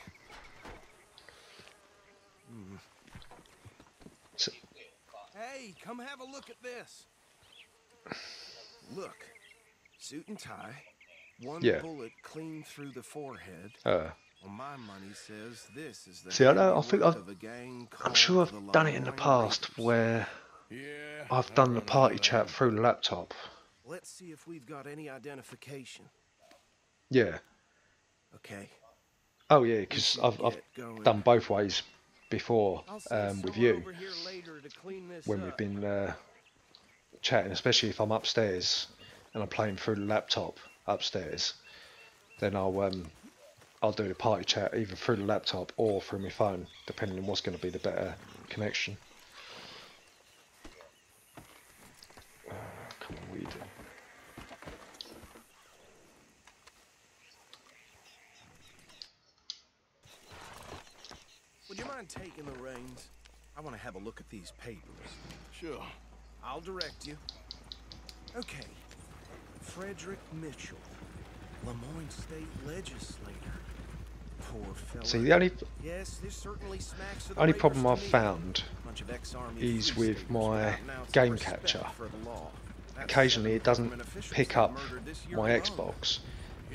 So, Hey, come have a look at this. Look, suit and tie, one Yeah. bullet clean through the forehead. Well, my money says this is the see, I know. I think handiwork of a gang I'm sure called I've the done it in the Lemoyne past Reapers. where Yeah, I've done the party chat through the laptop. Let's see if we've got any identification. Yeah. Okay. Oh yeah, because I've done both ways before with you when we've been chatting, especially if I'm upstairs and I'm playing through the laptop upstairs. Then I'll do the party chat either through the laptop or through my phone, depending on what's going to be the better connection. Come on, what are you doing? Would you mind taking the reins? I want to have a look at these papers. Sure. I'll direct you. Okay. Frederick Mitchell, Lemoyne State Legislator. Poor fella. See, the only Yes, this certainly smacks of the only Raiders problem to I've me. found Bunch of ex-army is with freestaters my without an ounce of game respect capture. for the law. That's Occasionally it doesn't government officials pick that up murdered this year my alone. Xbox,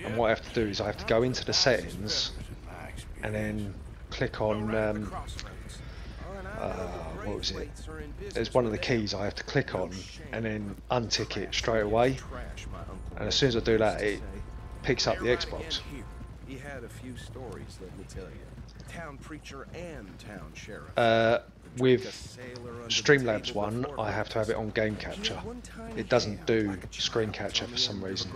and what I have to do is I have to go into the settings and then click on what was it? There's one of the keys I have to click on and then untick it straight away, and as soon as I do that it picks up the Xbox. He had a few stories, let me tell you. Town preacher and town sheriff. With Streamlabs one, I have to have it on game capture. It doesn't do screen capture for some reason.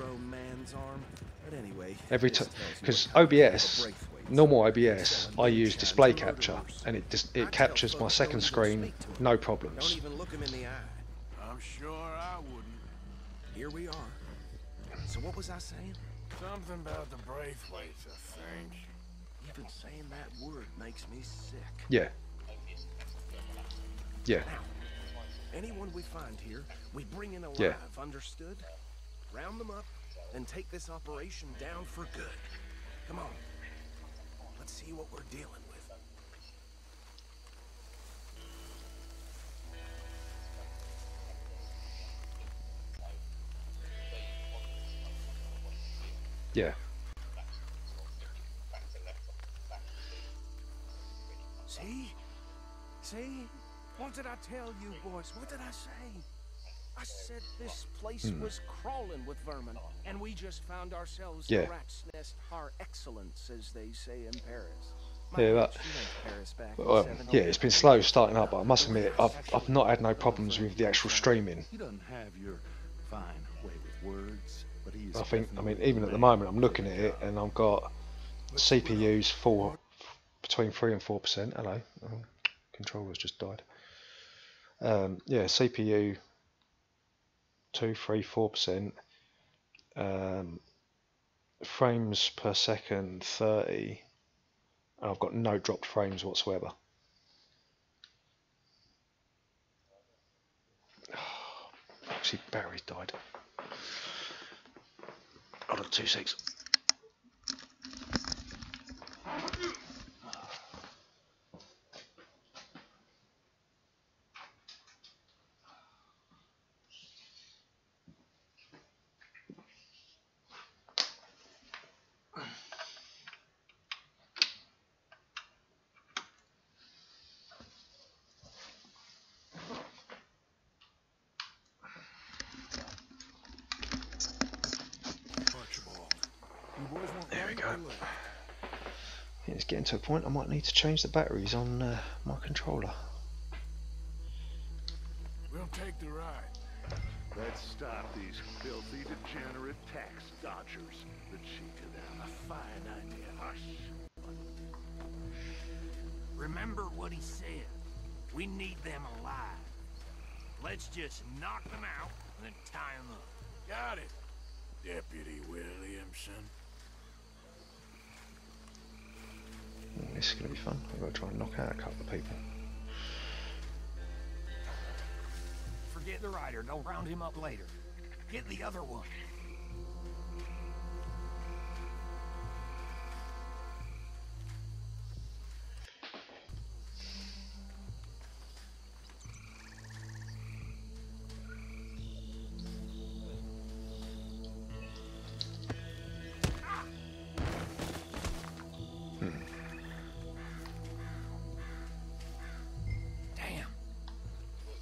Every time, because OBS, normal OBS, I use display capture, and it captures my second screen, no problems. I'm sure I wouldn't. Here we are. So what was I saying? Something about the Braithwaites, I think. Even saying that word makes me sick. Yeah. Yeah. Now, anyone we find here, we bring in alive, Yeah. understood? Round them up and take this operation down for good. Come on. Let's see what we're dealing with. Yeah. See? See? What did I tell you, boys? What did I say? I said this place was crawling with vermin, and we just found ourselves Yeah. a rat's nest par excellence, as they say in Paris. Yeah, that, well, yeah, it's been slow starting up, but I must admit, I've not had no problems with the actual streaming. He doesn't have your fine way with words, but he's I mean, even at the moment, I'm looking at it, and I've got CPUs between 3 and 4%. Hello, controller's just died. Yeah, CPU 2, 3, 4%. Frames per second 30. And I've got no dropped frames whatsoever. Actually, battery's died. Hold on, 2 seconds. There we go. Yeah, it's getting to a point I might need to change the batteries on my controller. We'll take the ride. Let's stop these filthy, degenerate tax dodgers. The Chica down. A fine idea. Hush. Remember what he said. We need them alive. Let's just knock them out and then tie them up. Got it, Deputy Williamson. This is going to be fun. I've got to try and knock out a couple of people. Forget the rider. Don't round him up later. Get the other one.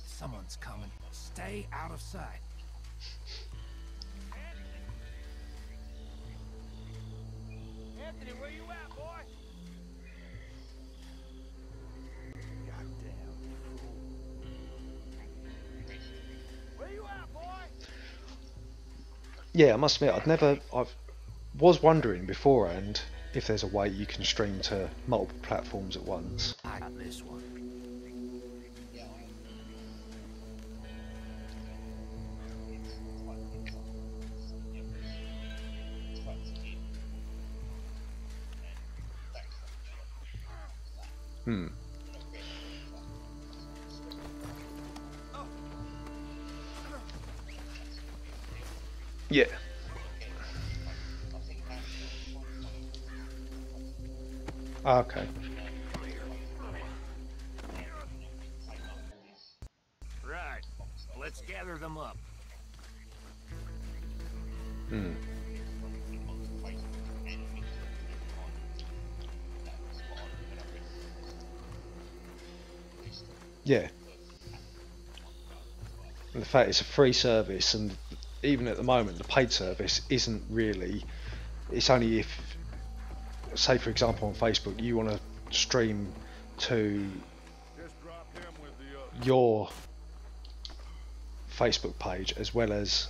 Someone's coming. Stay out of sight. Anthony, where you at, boy? Goddamn fool. Where you at, boy? Yeah, I must admit, I was wondering beforehand if there's a way you can stream to multiple platforms at once. I got this one. Yeah. Okay. Right. Let's gather them up. Yeah. And the fact it's a free service, and even at the moment the paid service isn't really, it's only if, say for example on Facebook, you want to stream to your Facebook page as well as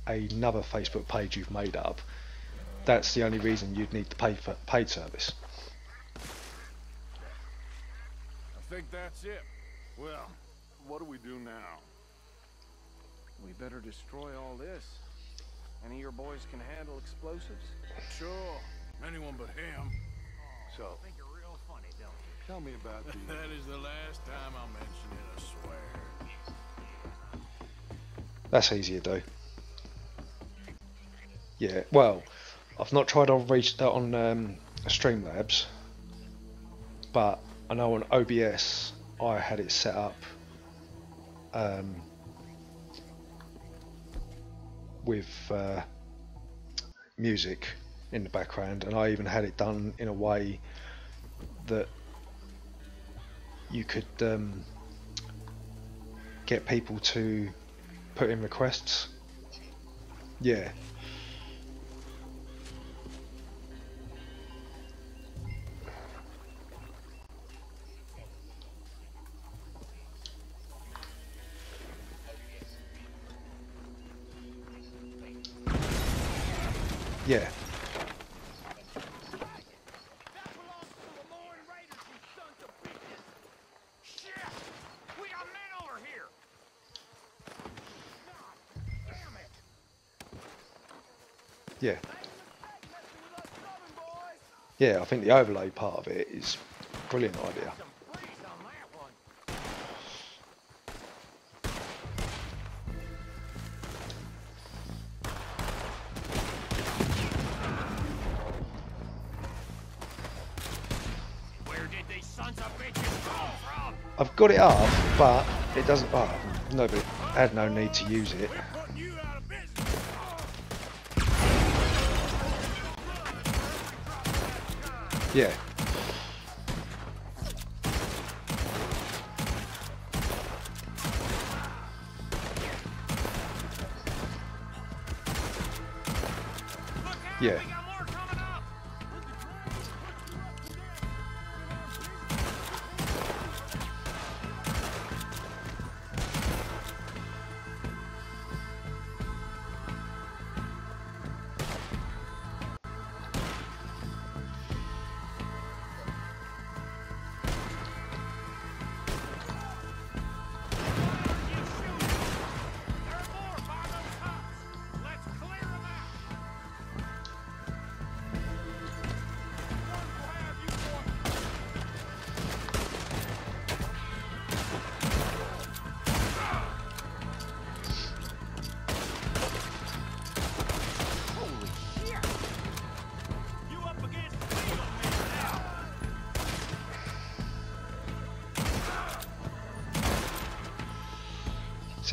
another Facebook page you've made up, that's the only reason you'd need to pay for paid service. I think that's it. Well, what do we do now? We better destroy all this. Any of your boys can handle explosives? Sure, anyone but him. So, I think you're real funny, don't you? tell me about the... That is the last time I'll mention it, I swear. That's easy to do. Yeah, well, I've not tried on Streamlabs, but I know on OBS I had it set up with music in the background, and I even had it done in a way that you could get people to put in requests. Yeah. Yeah. Yeah. Yeah, I think the overlay part of it is a brilliant idea. Where did these sons of bitches come from? I've got it up, but it doesn't. Oh, nobody had no need to use it. Yeah. Yeah.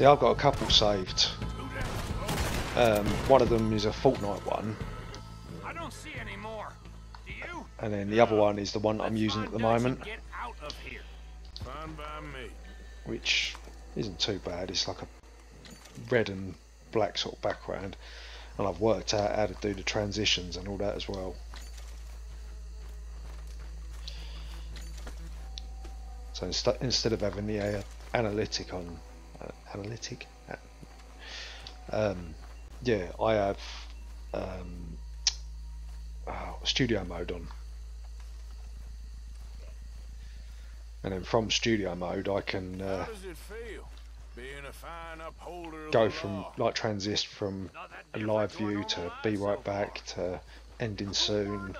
See, I've got a couple saved. One of them is a Fortnite one. I don't see any more. Do you? And then the other one is the one that I'm using at the moment. Get out of here. Fine by me. Which isn't too bad. It's like a red and black sort of background. And I've worked out how to do the transitions and all that as well. So instead of having the analytic on, yeah, I have studio mode on, and then from studio mode I can How does it feel, being a fine upholder of go the from law? like transist from a live view to be right back to ending soon,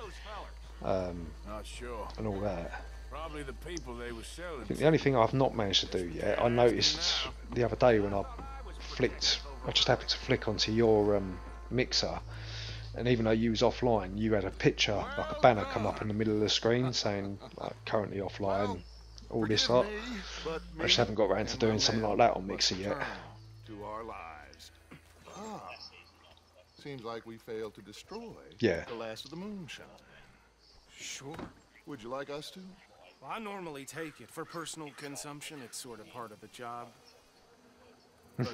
Not sure. and all that. Probably the people they were selling. I think the only thing I've not managed to do yet, I noticed the other day when I just happened to flick onto your mixer, and even though you was offline, you had a picture, like a banner come up in the middle of the screen saying like, currently offline, all this lot. I just haven't got around to doing something like that on Mixer yet. To our lives. Ah, seems like we failed to destroy Yeah. the last of the moonshine. Sure. Would you like us to? Well, I normally take it for personal consumption. It's sort of part of the job. But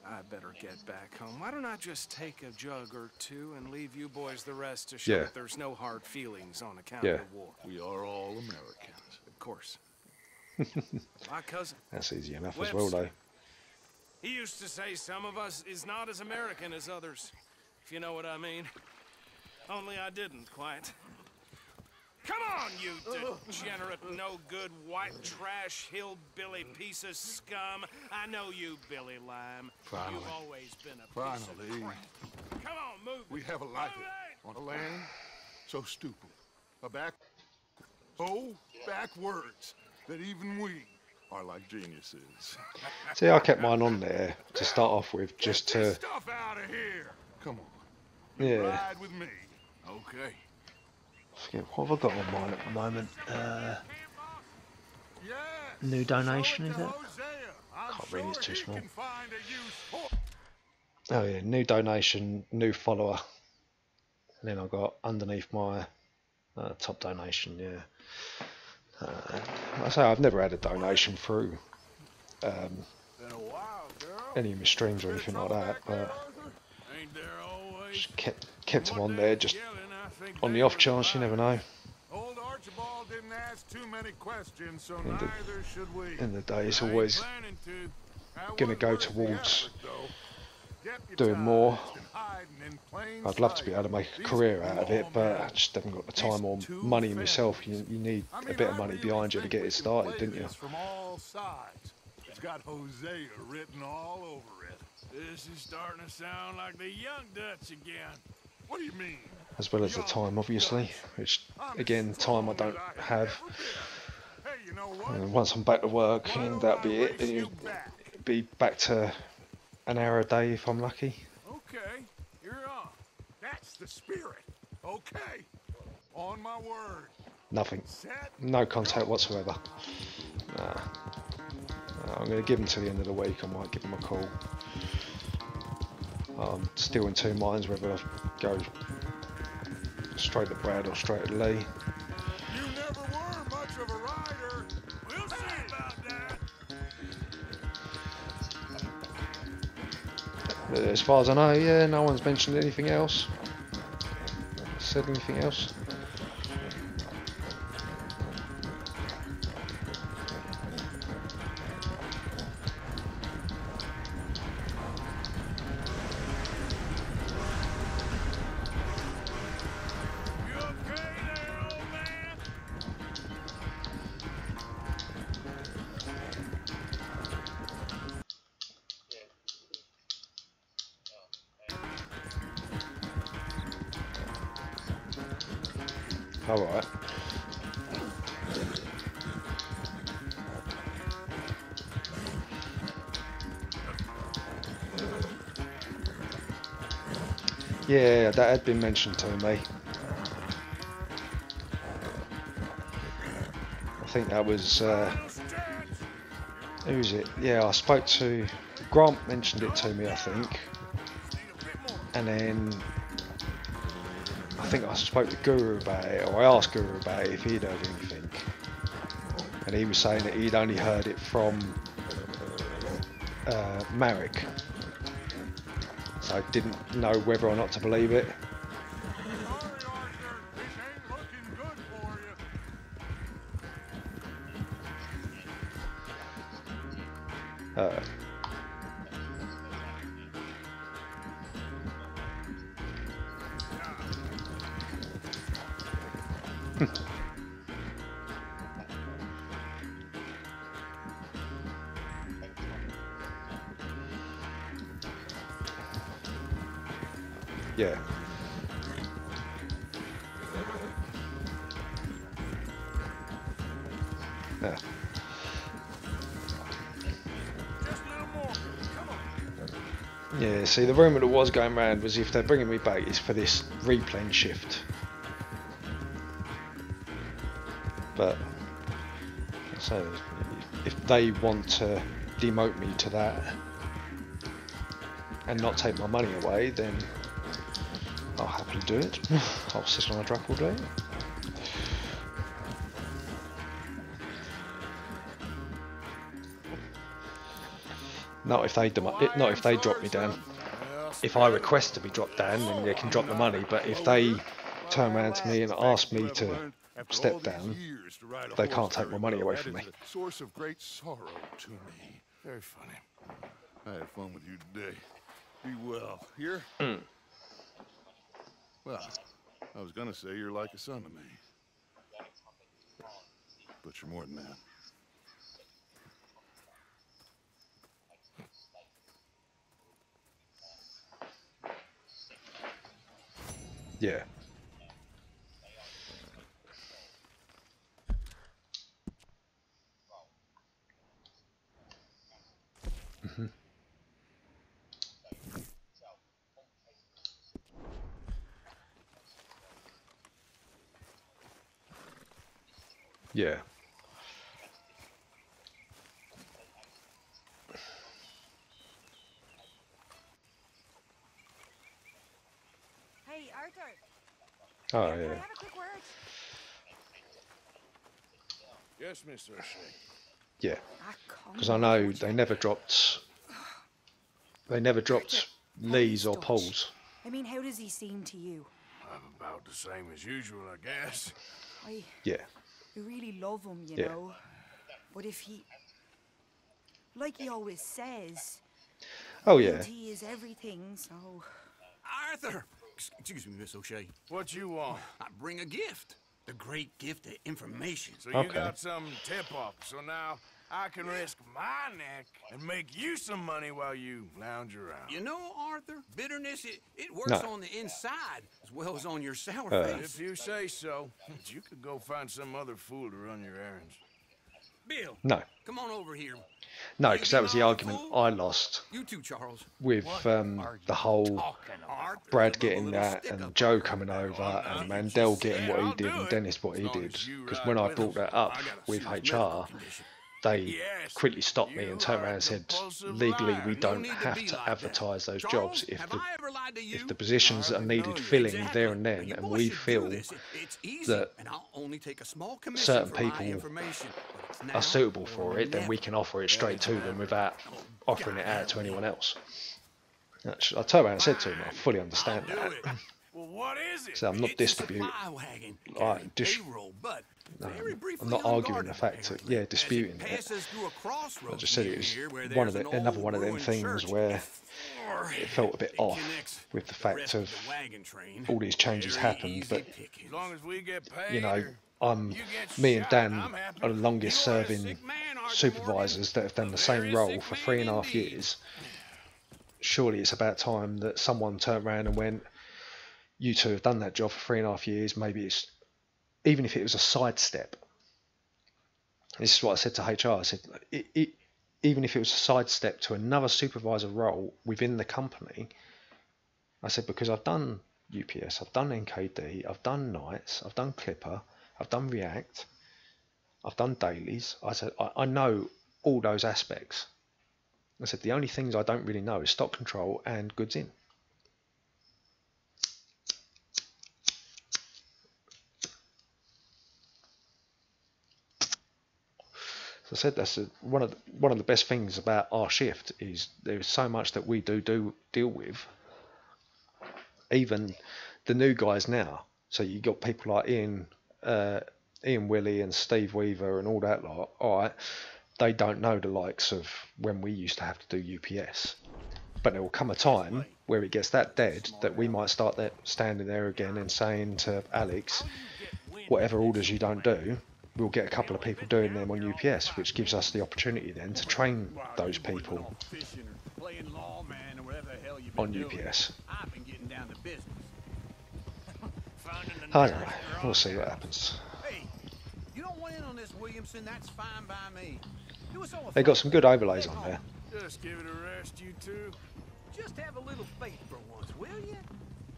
I better get back home. Why don't I just take a jug or two and leave you boys the rest to show Yeah. that there's no hard feelings on account Yeah. of the war? We are all Americans. Of course. My cousin. That's easy enough as well, though. He used to say some of us is not as American as others, if you know what I mean. Only I didn't quite. Come on, you degenerate, no-good, white trash, hillbilly piece of scum. I know you, Billy Lime. Finally. You've always been a piece Finally. of crap. Come on, move We it. have a life Move it. on a land so stupid, backwards that even we are like geniuses. See, I kept mine on there to start off with, just to, Stuff out of here. Come on. yeah. Ride with me. Okay. Forget, what have I got on mine at the moment? New donation, is it? Can't read, it's too small. Oh yeah, new donation, new follower. And then I've got underneath my top donation, yeah. I say I've never had a donation through any of my streams or anything like that, but just kept them on there just on the off chance, you never know. Old Archibald didn't ask too many questions, so neither should we. In the day, it's always going to go towards doing more. I'd love to be able to make a career out of it, but I just haven't got the time or money myself. You need a bit of money behind you to get it started, didn't you? From all sides. It's got Hosea written all over it. This is starting to sound like the Young Dutch again. What do you mean? As well as the time, obviously, which again, time I don't have. And once I'm back to work, and that'll be it. It'll be back to an hour a day if I'm lucky. Okay, you're on. That's the spirit. Okay, on my word. Nothing. No contact whatsoever. Nah. I'm going to give him till the end of the week. I might give him a call. I'm still in two minds whether I go straight to Brad or straight to Lee. You never were much of a rider. We'll see about that. As far as I know, yeah, no one's mentioned anything else. Said anything else? Alright. Yeah, that had been mentioned to me. I think that was Who's it? Yeah, I spoke to Grant, mentioned it to me, I think, and then I think I spoke to Guru about it, or I asked Guru about it if he'd heard anything, and he was saying that he'd only heard it from Marek, so I didn't know whether or not to believe it. Yeah. Yeah. Yeah, see, the rumour that was going around was if they're bringing me back, it's for this replane shift. But, so, if they want to demote me to that and not take my money away, then I'll happily do it. I'll sit on a truck all day. Not if they drop me down. If I request to be dropped down, then they can drop the money. But if they turn around to me and ask me to step down, they can't take my money away from me. Source of great sorrow to me. Very funny. I had fun with you today. Be well. Here? Well, I was gonna say you're like a son to me. But you're more than that. Yeah. Yeah. Hey, Arthur. Oh, Can I yeah. have a quick word? Yes, Mr. O'Shea. Yeah. Because I know they never dropped Lee's or Paul's. I mean, how does he seem to you? I'm about the same as usual, I guess. I Yeah. really love him, you Yeah. know. But if he, like he always says, Oh, yeah. he is everything, so... Arthur! Excuse me, Miss O'Shea. What you want? I bring a gift. The great gift of information. So you got some tip-off, so now I can risk my neck and make you some money while you lounge around. You know, Arthur, bitterness, it works No. on the inside as well as on your sour face. If you say so, but you could go find some other fool to run your errands. Bill, No. come on over here. No, because that was the argument I lost You too, Charles. with the whole Brad getting that and Joe coming over and Mandel getting what he did and Dennis what he did. Because when I brought that up with HR, they quickly stopped me and turned around and said, legally we don't have to advertise those jobs if the positions are needed filling there and then, and we feel that certain people are suitable for it, then we can offer it straight to them without offering it out to anyone else. I turned around and said to him, I fully understand that. Well, what is it? So I'm not disputing. I'm not arguing the fact that, yeah, disputing it. I just said it was another one of them things where it felt a bit off with the fact of all these changes happened, but you know, me and Dan are the longest serving supervisors that have done the same role for 3.5 years. Surely it's about time that someone turned around and went, you two have done that job for 3.5 years, maybe it's, even if it was a sidestep. This is what I said to HR. I said, even if it was a sidestep to another supervisor role within the company, I said, because I've done UPS, I've done NKD, I've done nights, I've done Clipper, I've done React, I've done dailies. I said, I know all those aspects. I said the only things I don't really know is stock control and goods in. So I said that's one of the best things about our shift is there's so much that we do deal with. Even the new guys now. So you got people like Ian Willie and Steve Weaver and all that lot. All right, they don't know the likes of when we used to have to do UPS. But there will come a time where it gets that dead that we might start standing there again and saying to Alex, whatever orders you don't do, we'll get a couple of people doing them on UPS, which gives us the opportunity then to train those people on UPS. I don't know. We'll see what happens. Hey, you don't want in on this, Williamson? That's fine by me. They got some good overlays on there. Just give it a rest, you two. Just have a little faith for once, will you?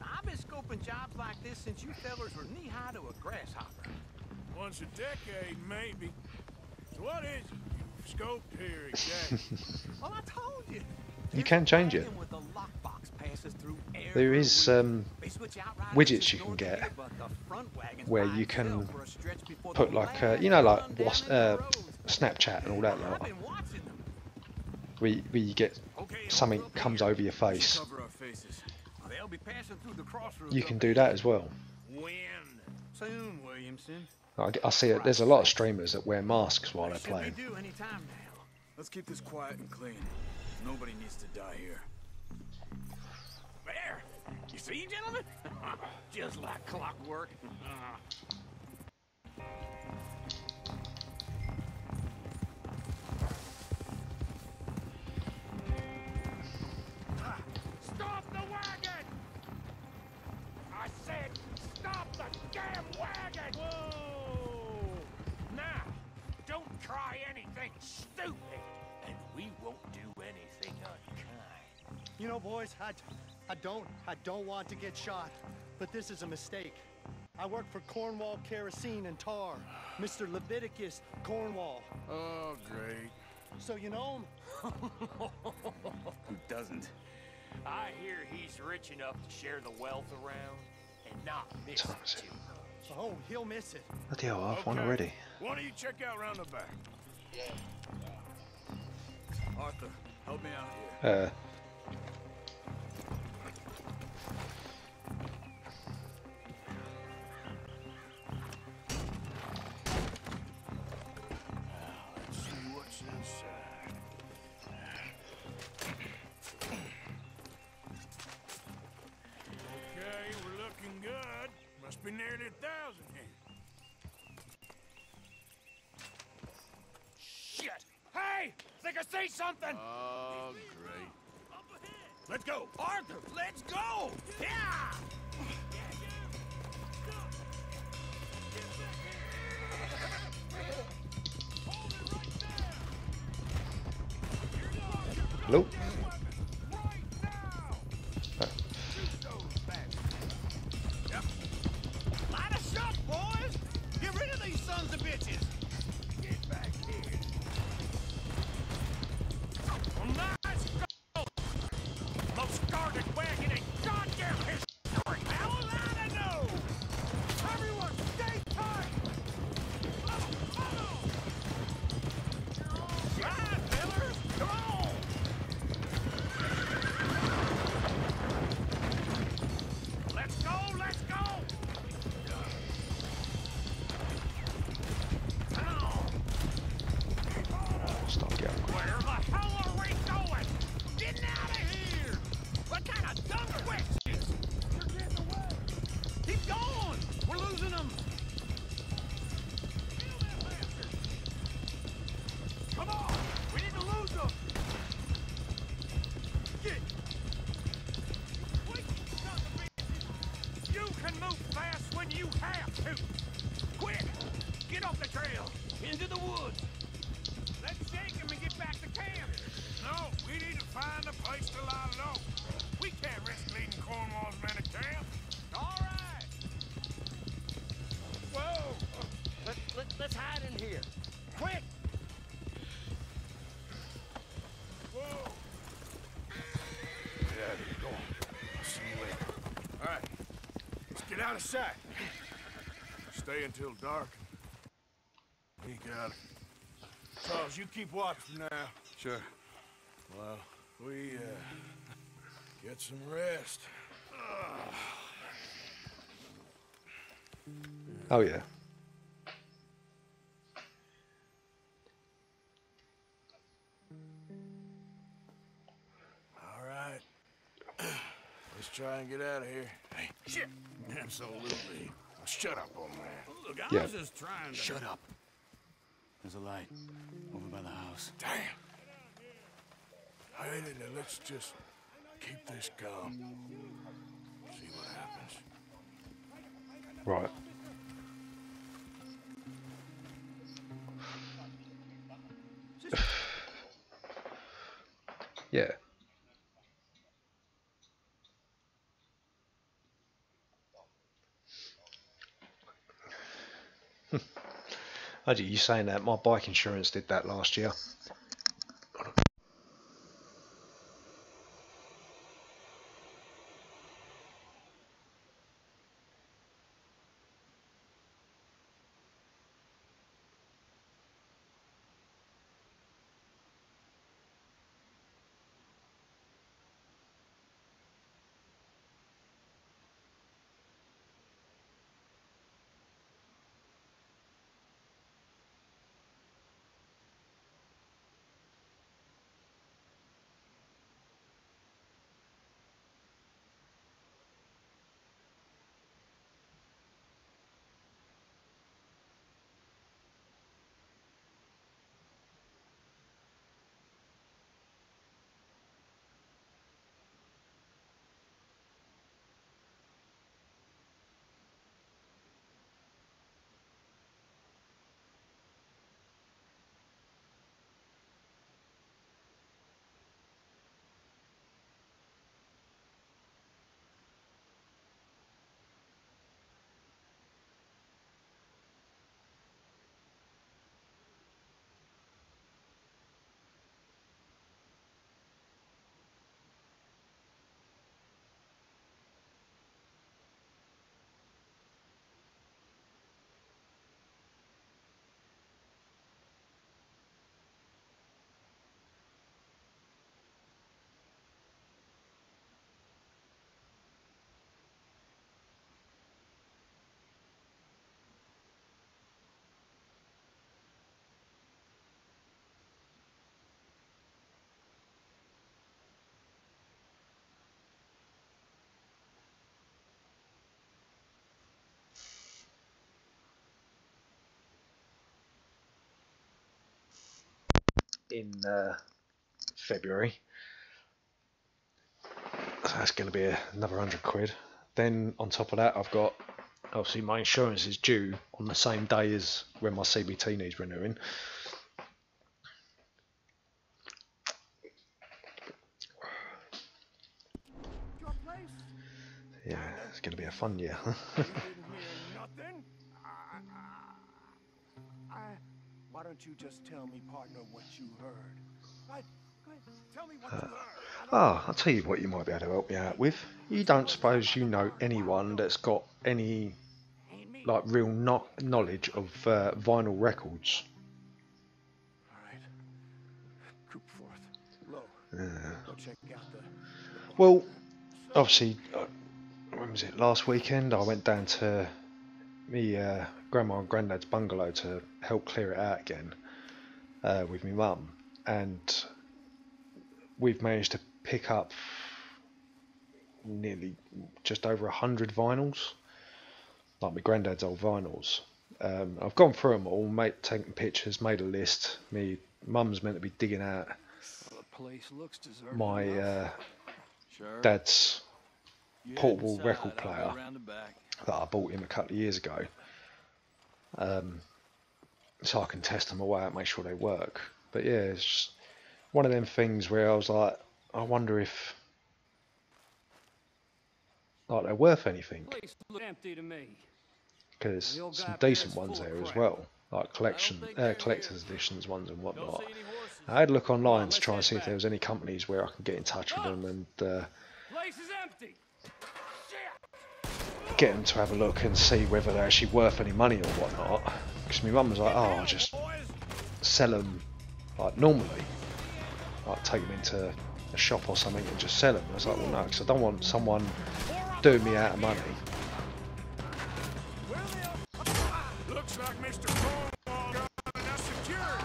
I've been scoping jobs like this since you fellers were knee-high to a grasshopper. Once a decade, maybe. So what is it you've scoped here exactly? Well, I told you. You can change it. There is widgets you can get where you can put like you know, like Snapchat and all that lot. Where you get something comes over your face. You can do that as well. Soon, Williamson. I see it. There's a lot of streamers that wear masks while they're playing. Let's keep this quiet and clean. Nobody needs to die here. There! You see, gentlemen? Just like clockwork. Stop the wagon! I said, stop the damn wagon! Whoa! Now, don't try anything stupid, and we won't do anything unkind. You know, boys, I don't want to get shot, but this is a mistake. I work for Cornwall Kerosene and Tar, Mr. Leviticus Cornwall. Oh, great. So you know him? Who doesn't? I hear he's rich enough to share the wealth around and not miss it too much. Oh, he'll miss it. Bloody hell, I've won already. Why don't you check out round the back? Arthur, help me out here. Let's see what's inside. Okay, we're looking good. Must be nearly 1,000 here. Shit! Hey! Think I see something! Oh, great. Let's go! Arthur, let's go! Yeah! Hello? Line us up, boys! Get rid of these sons of bitches! Get back here! Nice go! Most guarded wagon in goddamn history! How will I know? Everyone, stay tight! Ride, fellers! Come on! Let's go! Let's go! Stop getting. Where the hell are we going? Getting out of here! What kind of dumb questions? You're getting away! Keep going! We're losing them! Come on! We need to lose them! Get! Quick, son of a bitches! You can move fast when you have to! Quick! Get off the trail! Into the woods! Let's shake him and get back to camp! No, we need to find a place to lie low. We can't risk leading Cornwall's men to camp. All right! Whoa! Let's hide in here. Quick! What's that? Stay until dark. He got it. Charles, you keep watch for now. Sure. Well, we, get some rest. Oh, yeah. All right. Let's try and get out of here. Hey, shit! Absolutely. Shut up, old man. Look, I was just trying to... Shut up. There's a light over by the house. Damn. Hey, let's just keep this calm. See what happens. Right. Yeah. Actually, you saying that my bike insurance did that last year. In February, so that's going to be another £100. Then on top of that, I've got, obviously my insurance is due on the same day as when my CBT needs renewing. Yeah, it's going to be a fun year. Why don't you just tell me, partner, what you heard? Go ahead. Tell me what you heard. I'll tell you what you might be able to help me out with. You don't suppose you know anyone that's got any like real knowledge of vinyl records? Alright. Coopforth. Low. Go check out the... Well, obviously, when was it? Last weekend I went down to me grandma and granddad's bungalow to help clear it out again with my mum, and we've managed to pick up nearly just over 100 vinyls, like my granddad's old vinyls. I've gone through them all, taken pictures, made a list. My mum's meant to be digging out my dad's portable record player that I bought him a couple of years ago, so I can test them away and make sure they work. But yeah, it's just one of them things where I was like, I wonder if like they're worth anything, because some decent ones there as well, like collector's editions ones and whatnot. I had a look online to try and see if there was any companies where I can get in touch with them and Place is empty. Shit. get them to have a look and see whether they're actually worth any money or whatnot. Because my mum was like, oh, I'll just sell them like normally, like take them into a shop or something and just sell them. I was like, well, no, because I don't want someone doing me out of money. Looks like Mr. Cornwall got enough security.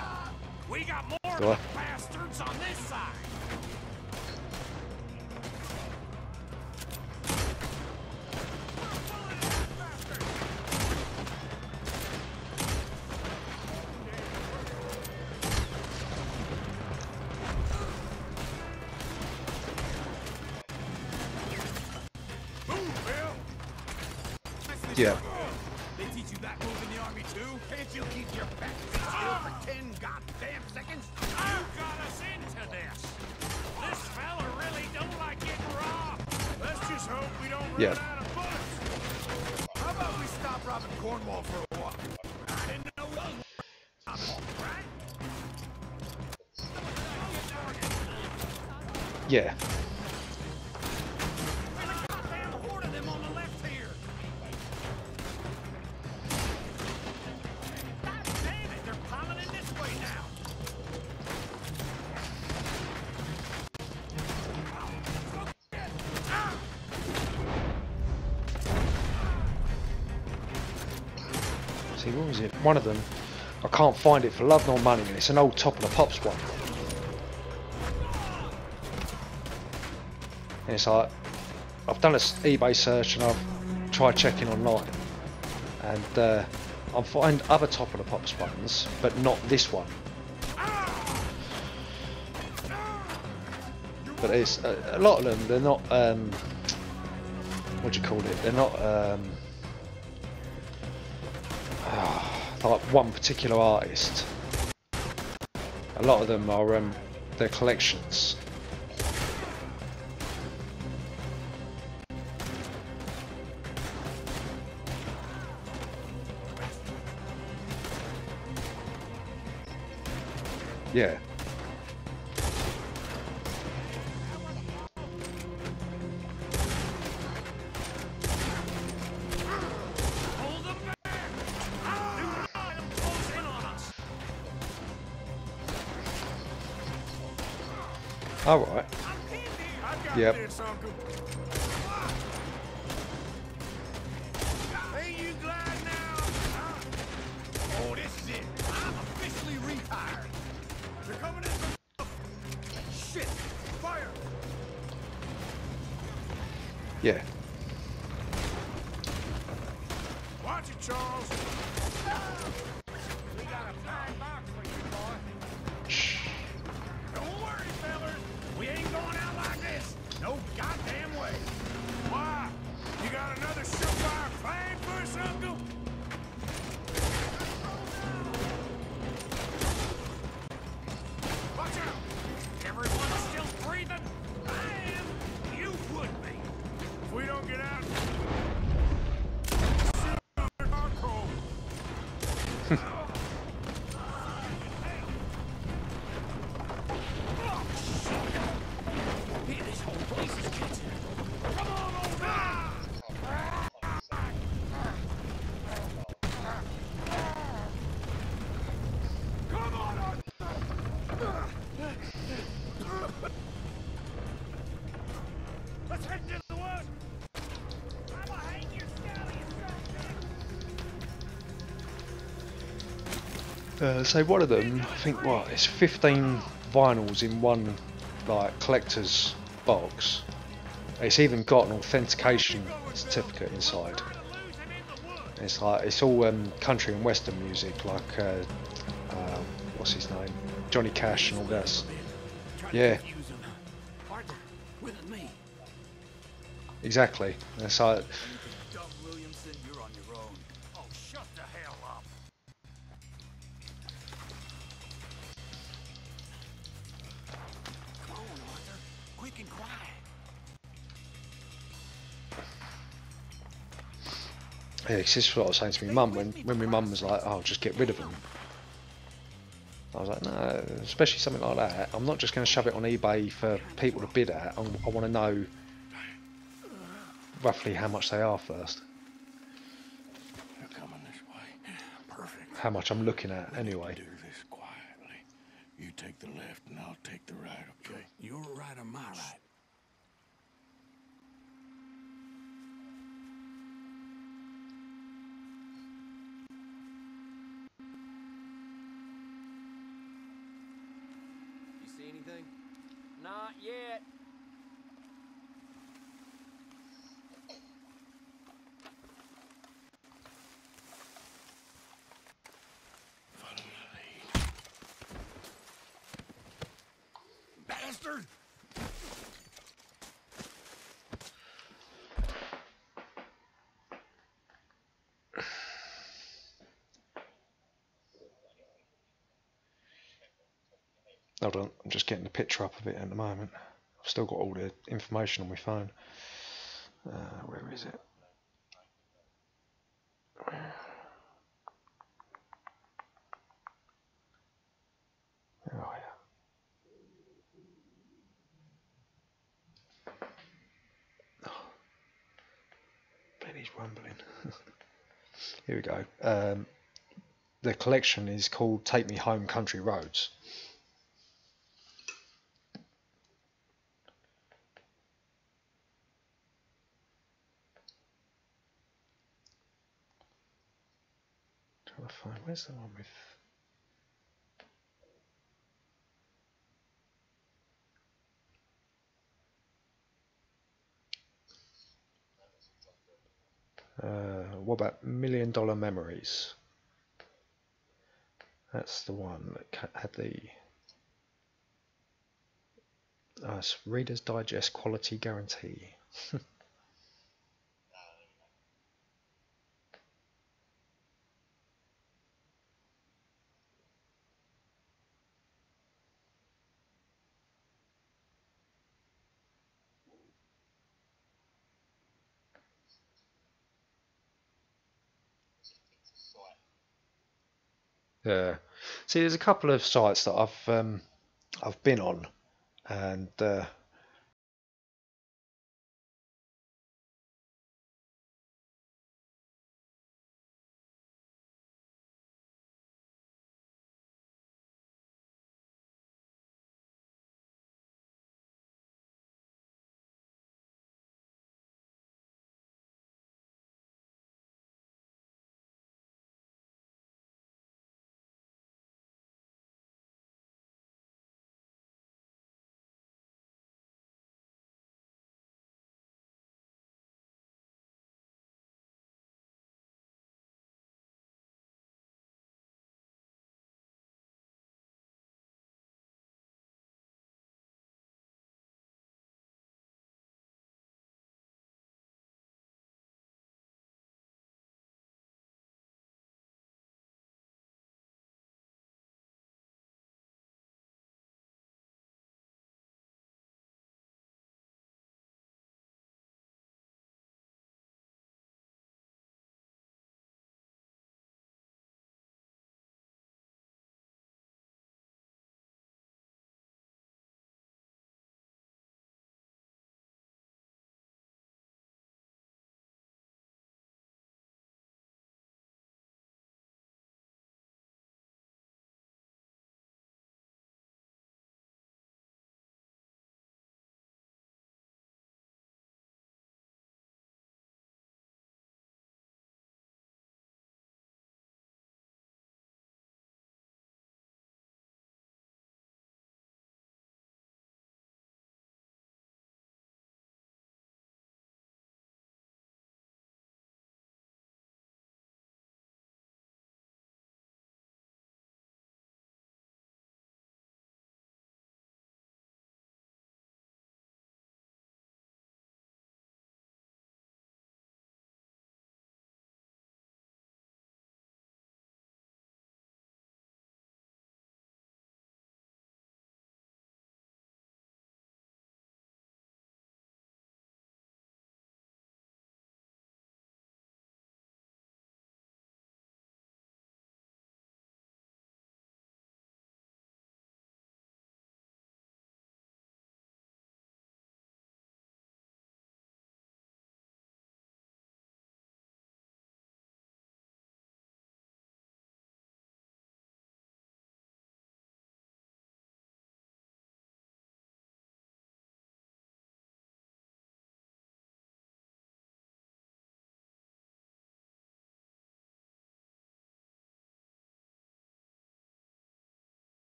We got more Do I? bastards on this side. Yeah. They teach you that move in the army too? Can't you keep your back still for 10 goddamn seconds? You got us into this. This fella really don't like getting robbed. Let's just hope we don't run out of bullets. How about we stop robbing Cornwall for a while? I didn't know we was right? Yeah. See, what was it? One of them, I can't find it for love nor money, and it's an old Top of the Pops one. And it's like, I've done an eBay search and I've tried checking online, and I find other Top of the Pops ones, but not this one. But it's a lot of them. They're not. What do you call it? They're not. Like one particular artist. A lot of them are their collections. Yeah. All right. Yep. Ain't you glad now? Oh, this is it. I'm officially retired. They're coming in from... Shit! Fire! Yeah. Watch it, Charles. We got a fine box for you, boy. Shh. Don't worry, fellas. We ain't going out like this. No goddamn way. Why? You got another surefire plan for us, Uncle? Watch out! Everyone's still breathing? I am. You would be. If we don't get out... Let's head into the woods! I'ma hang your scallions. So one of them, I think, what, it's 15 vinyls in one like collector's box. It's even got an authentication certificate inside. It's like, it's all country and western music, like what's his name, Johnny Cash and all that. Yeah. Exactly. It's like. Williamson, you're on your own. Oh, shut the hell up. Come on, Arthur. Quick and quiet. Yeah, this is what I was saying to my mum when my mum was like, "Oh, just get rid of them." I was like, no, especially something like that. I'm not just going to shove it on eBay for people to bid at. I want to know roughly how much they are first. how much I'm looking at anyway. Do this quietly. You take the left and I'll take the right, okay? Your right or my right? You see anything? Not yet. Bastard! Hold on, I'm just getting the picture up of it at the moment. I've still got all the information on my phone. Where is it? Oh yeah. Oh. Benny's rumbling. Here we go. The collection is called Take Me Home Country Roads. Trying to find, where's the one with... what about $1 Million Memories? That's the one that had the Reader's Digest quality guarantee. Yeah. See, there's a couple of sites that I've been on, and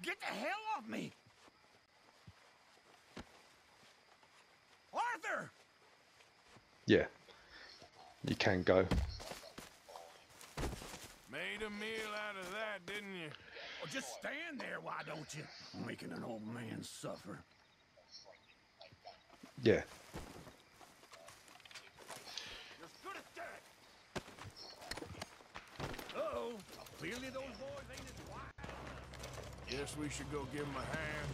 Get the hell off me! Arthur! Yeah, you can go. Made a meal out of that, didn't you? Well, just stand there, why don't you? Making an old man suffer. Yeah. You're as good as dead. Uh-oh. Clearly those boys ain't as wild. Guess we should go give him a hand.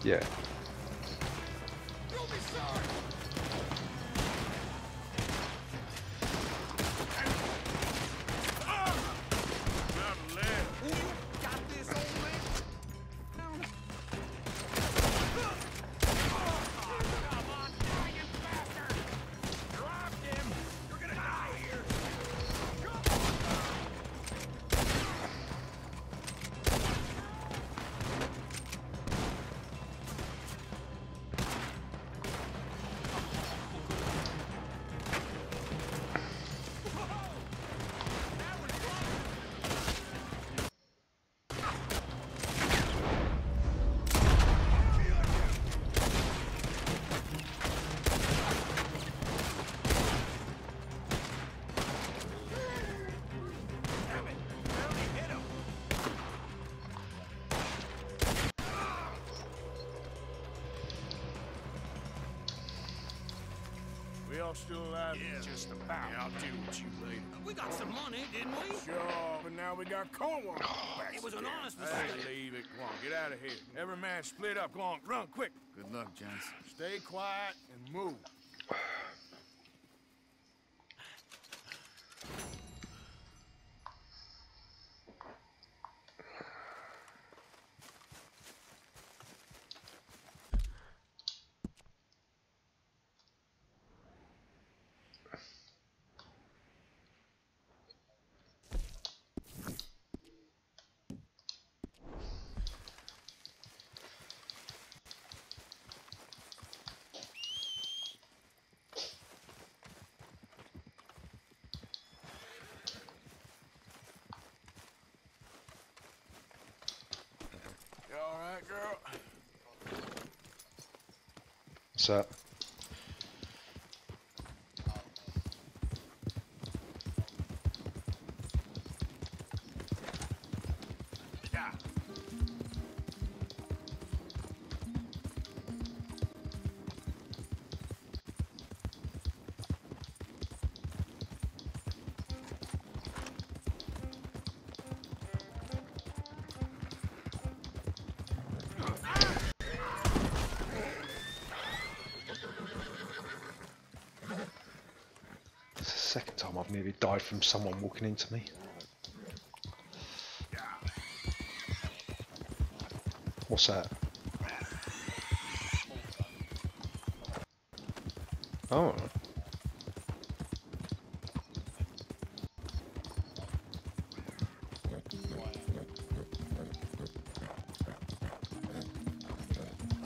Yeah. You'll be sorry. Not left. You got this, old man. Come on, dying bastard! Dropped him. You're gonna die here. We all still alive? Yeah, just about. Yeah, I'll deal with you later. We got some money, didn't we? Sure, but now we got Cornwall. It was an honest Hey, mistake. leave it. Come on, get out of here. Every man split up. Go on, run quick. Good luck, gents. Stay quiet and move. You all right, girl? What's that? Yeah. It's the second time I've nearly died from someone walking into me. What's that? Oh.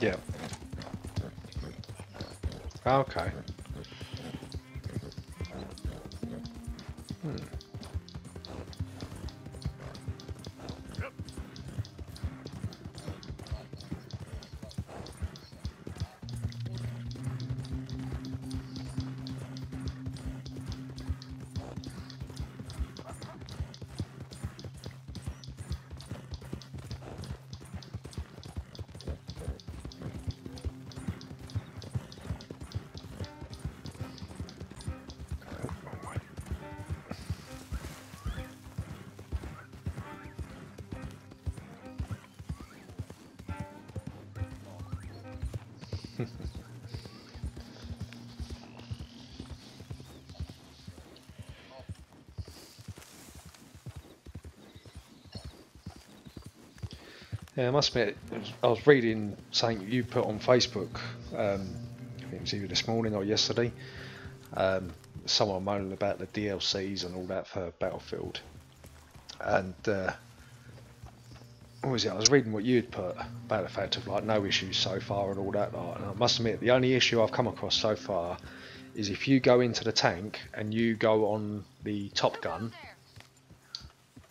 Yeah. Okay. Yeah, I must admit, I was reading something you put on Facebook, I think it was either this morning or yesterday, someone moaning about the DLCs and all that for Battlefield. And, what was it, I was reading what you'd put about the fact of like no issues so far and all that, like, and I must admit, the only issue I've come across so far is if you go into the tank and you go on the top gun,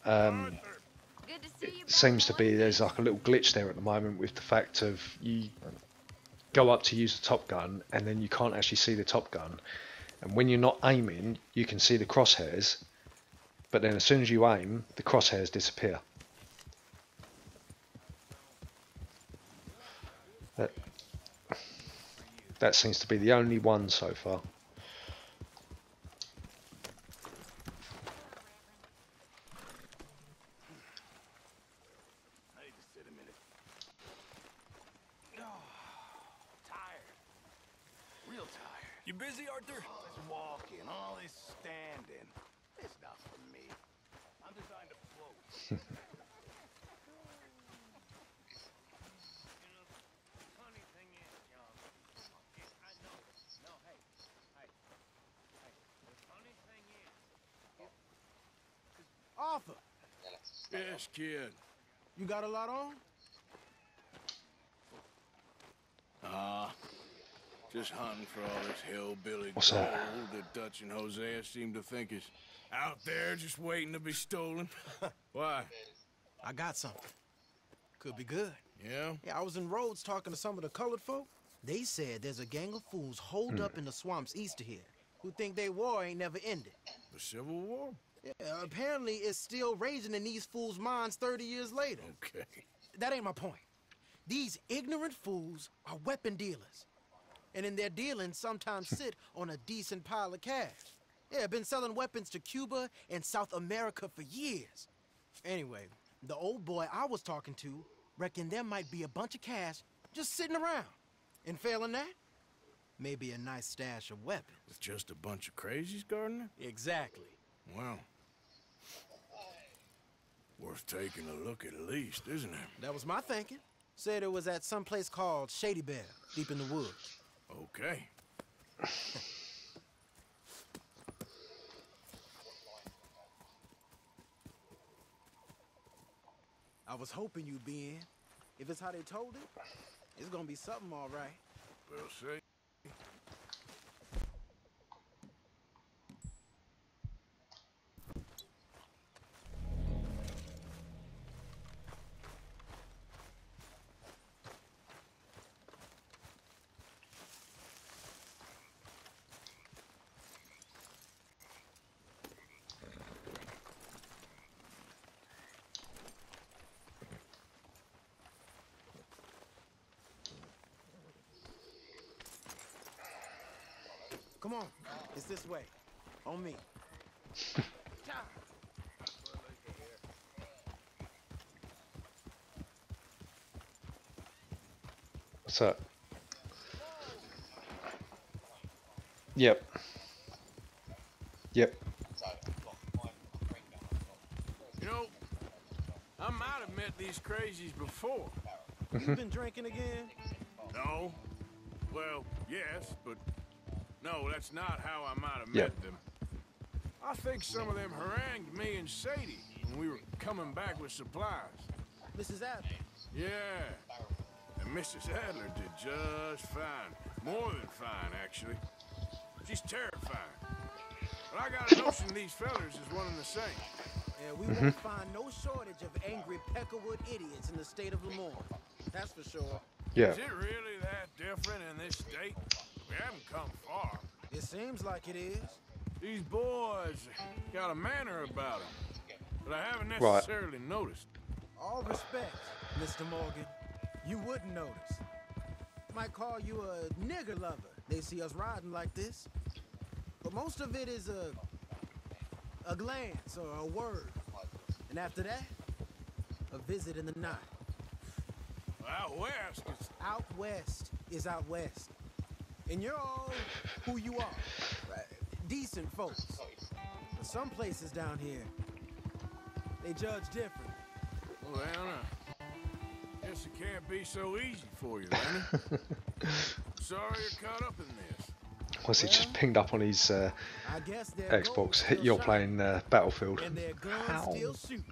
it seems to be there's like a little glitch there at the moment with the fact of you go up to use the top gun and then you can't actually see the top gun, and when you're not aiming you can see the crosshairs, but then as soon as you aim the crosshairs disappear. That seems to be the only one so far. You busy, Arthur? This walking, all this standing. It's not for me. I'm designed to float. Funny thing is, John, I know. No, hey. The funny thing is, Arthur! Yes, kid. You got a lot on? Just hunting for all this hillbilly What's gold that? Dutch and Hosea seem to think is out there just waiting to be stolen. Why? I got something. Could be good. Yeah? Yeah, I was in Rhodes talking to some of the colored folk. They said there's a gang of fools holed up in the swamps east of here who think their war ain't never ended. The Civil War? Yeah, apparently it's still raging in these fools' minds 30 years later. Okay. That ain't my point. These ignorant fools are weapon dealers. And in their dealings sometimes sit on a decent pile of cash. Yeah, been selling weapons to Cuba and South America for years. Anyway, the old boy I was talking to reckoned there might be a bunch of cash just sitting around. And failing that, maybe a nice stash of weapons. With just a bunch of crazies, Gardner? Exactly. Well, worth taking a look at least, isn't it? That was my thinking. Said it was at some place called Shady Belle, deep in the woods. Okay. I was hoping you'd be in. If it's how they told it, it's gonna be something all right. We'll see. Come on, it's this way. On me. What's that? Yep. You know, I might have met these crazies before. You been drinking again? No. Well, yes, but no, that's not how I might have Yep. met them. I think some of them harangued me and Sadie when we were coming back with supplies. Mrs. Adler. Yeah. And Mrs. Adler did just fine. More than fine, actually. She's terrifying. But I got a notion these fellers is one and the same. Yeah, we won't find no shortage of angry Peckerwood idiots in the state of Lemoore. That's for sure. Yeah. Is it really that different in this state? We haven't come far. It seems like it is. These boys got a manner about them that I haven't Right. necessarily noticed. All respect, Mr. Morgan. You wouldn't notice. Might call you a nigger lover. They see us riding like this. But most of it is a glance or a word. And after that, a visit in the night. Out west, it's... Out west is out west. And you're all who you are. Decent folks. But some places down here, they judge different. Well, Anna, guess it can't be so easy for you, Lenny. Sorry you're caught up in this. Was he just pinged up on his I guess their goals Xbox? still You're shine, playing Battlefield. and their guns Ow. still shoot.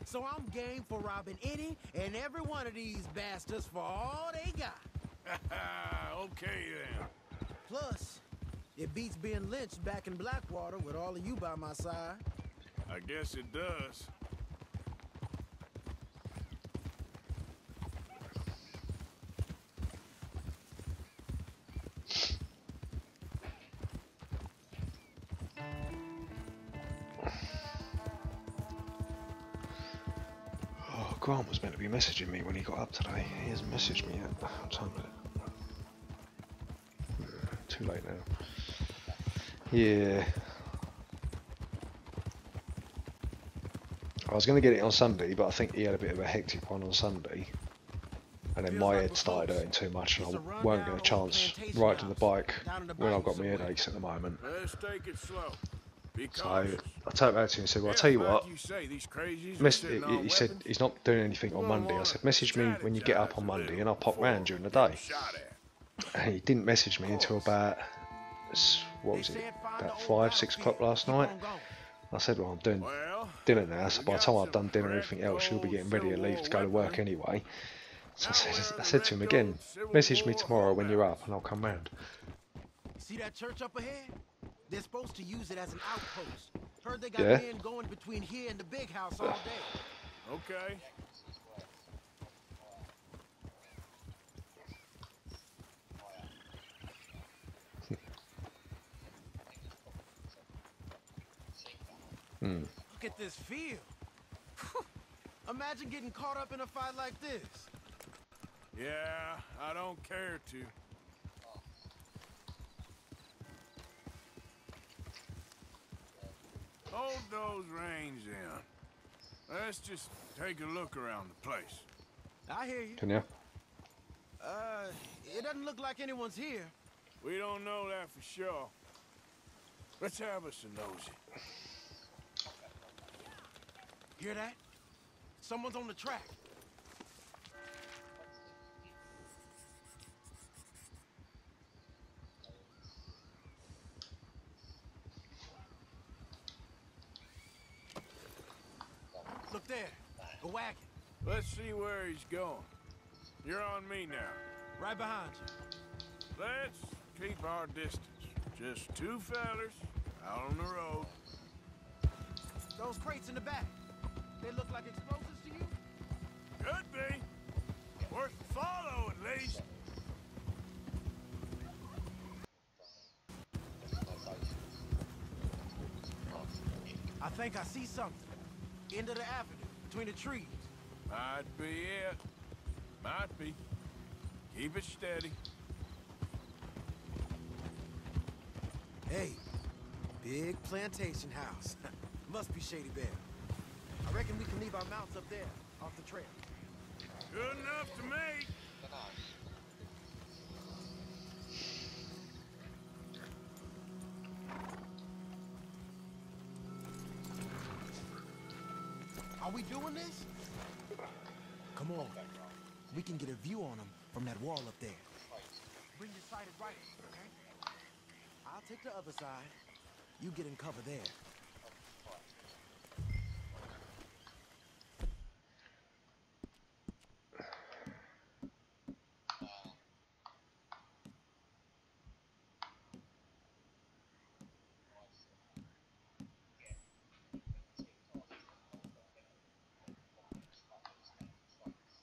So I'm game for robbing any and every one of these bastards for all they got. Okay, then. Plus, It beats being lynched back in Blackwater with all of you by my side. I guess it does. Oh, Grant was meant to be messaging me when he got up today. He hasn't messaged me yet. What time is it? Too late now. Yeah. I was going to get it on Sunday, but I think he had a bit of a hectic one on Sunday. And then my head started hurting too much and I won't get a chance riding the bike when I've got my headaches at the moment. Let's take it slow. So I turned back to him and said, well, I'll tell you what, he said he's not doing anything on Monday. I said, message me when you get up on Monday and I'll pop round during the day. And he didn't message me until about, what was it, about 5, 6 o'clock last night. I said, well, I'm doing dinner now, so by the time I've done dinner and everything else, you'll be getting ready to leave to go to work anyway. So I said to him again, message me tomorrow when you're up and I'll come round. See that church up ahead? They're supposed to use it as an outpost. Heard they got men going between here and the big house all day. Okay. Look at this field. Imagine getting caught up in a fight like this. Yeah, I don't care to. Hold those reins in. Let's just take a look around the place. I hear you. Can you? It doesn't look like anyone's here. We don't know that for sure. Let's have us a nosy. Hear that? Someone's on the track. Look there, a wagon. Let's see where he's going. You're on me now. Right behind you. Let's keep our distance. Just two fellers out on the road. Those crates in the back. They look like explosives to you? Could be. Worth a follow, at least. I think I see something. End of the avenue, between the trees. Might be it. Might be. Keep it steady. Hey, big plantation house. Must be Shady Bear. I reckon we can leave our mounts up there, off the trail. Good enough to me. Are we doing this? Come on. We can get a view on them from that wall up there. Bring your sighted rifle, okay? I'll take the other side. You get in cover there.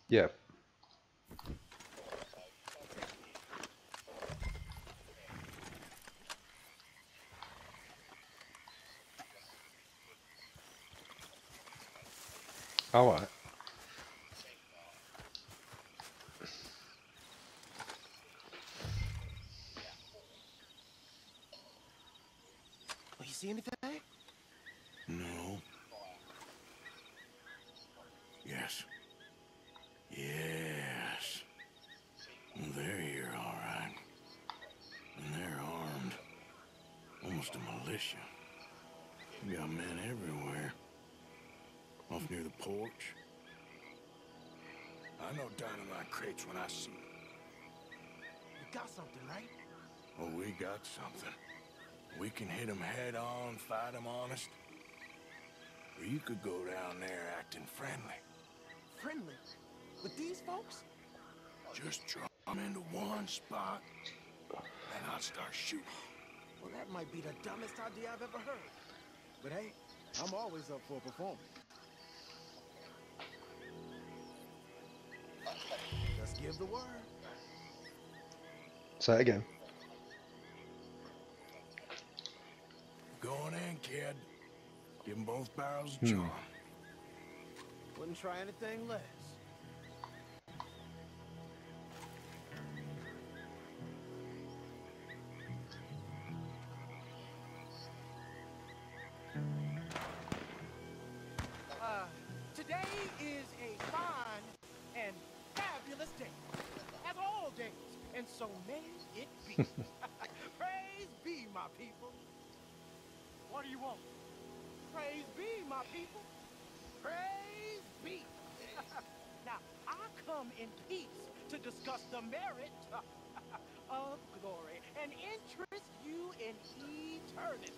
Yeah. All right. Oh, you see anything? No. Yes. Yes. They're here, all right. And they're armed. Almost a militia. We got men everywhere. Off near the porch. I know dynamite crates when I see them. We got something, right? Oh, we got something. We can hit them head on, fight them honest. Or you could go down there acting friendly. Friendly? With these folks? Just draw them into one spot, and I'll start shooting. Well, that might be the dumbest idea I've ever heard. But hey, I'm always up for a performance. Just give the word. Say it again. Go on in, kid. Give them both barrels of jaw. Wouldn't try anything less. Today is a fine and fabulous day, as all days, and so may it be. Praise be, my people. What do you want? Praise be, my people. Praise be. Now, I come in peace to discuss the merit of glory and interest you in eternity.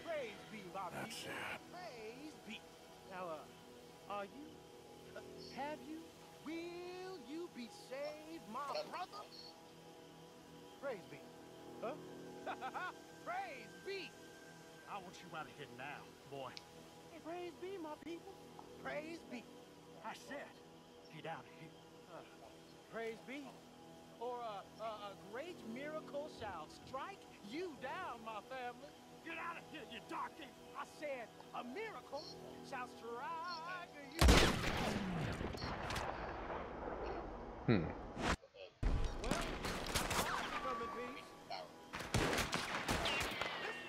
Praise be, my people. Praise be. Now, are you? Have you? Will you be saved, my brother? Praise be. Huh? Praise be. I want you out of here now, boy. Hey, praise be, my people. Praise be. I said, get out of here. Praise be. Or a great miracle shall strike you down, my family. Get out of here, you darky. I said, a miracle shall strike you.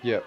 Yep.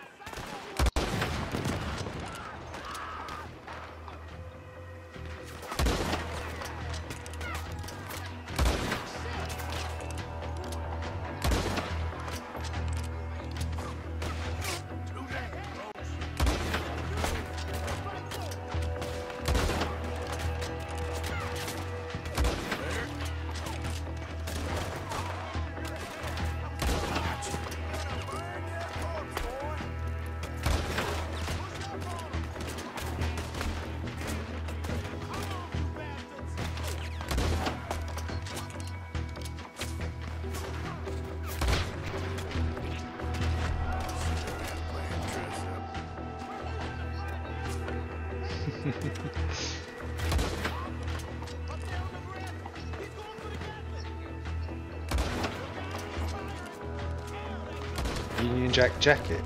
Union Jack jacket.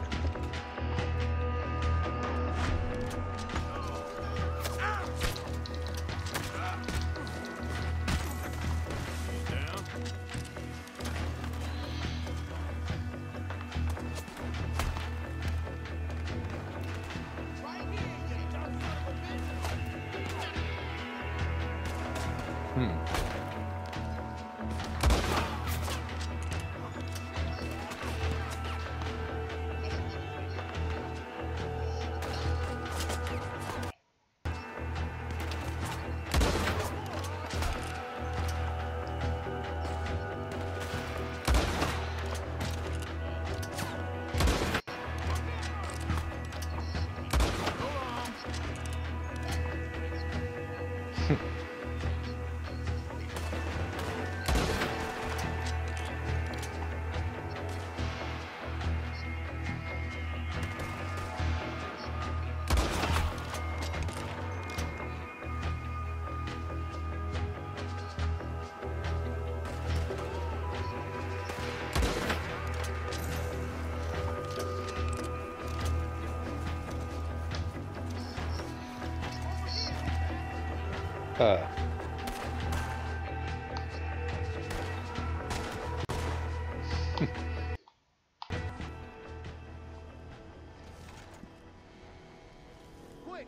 Quick!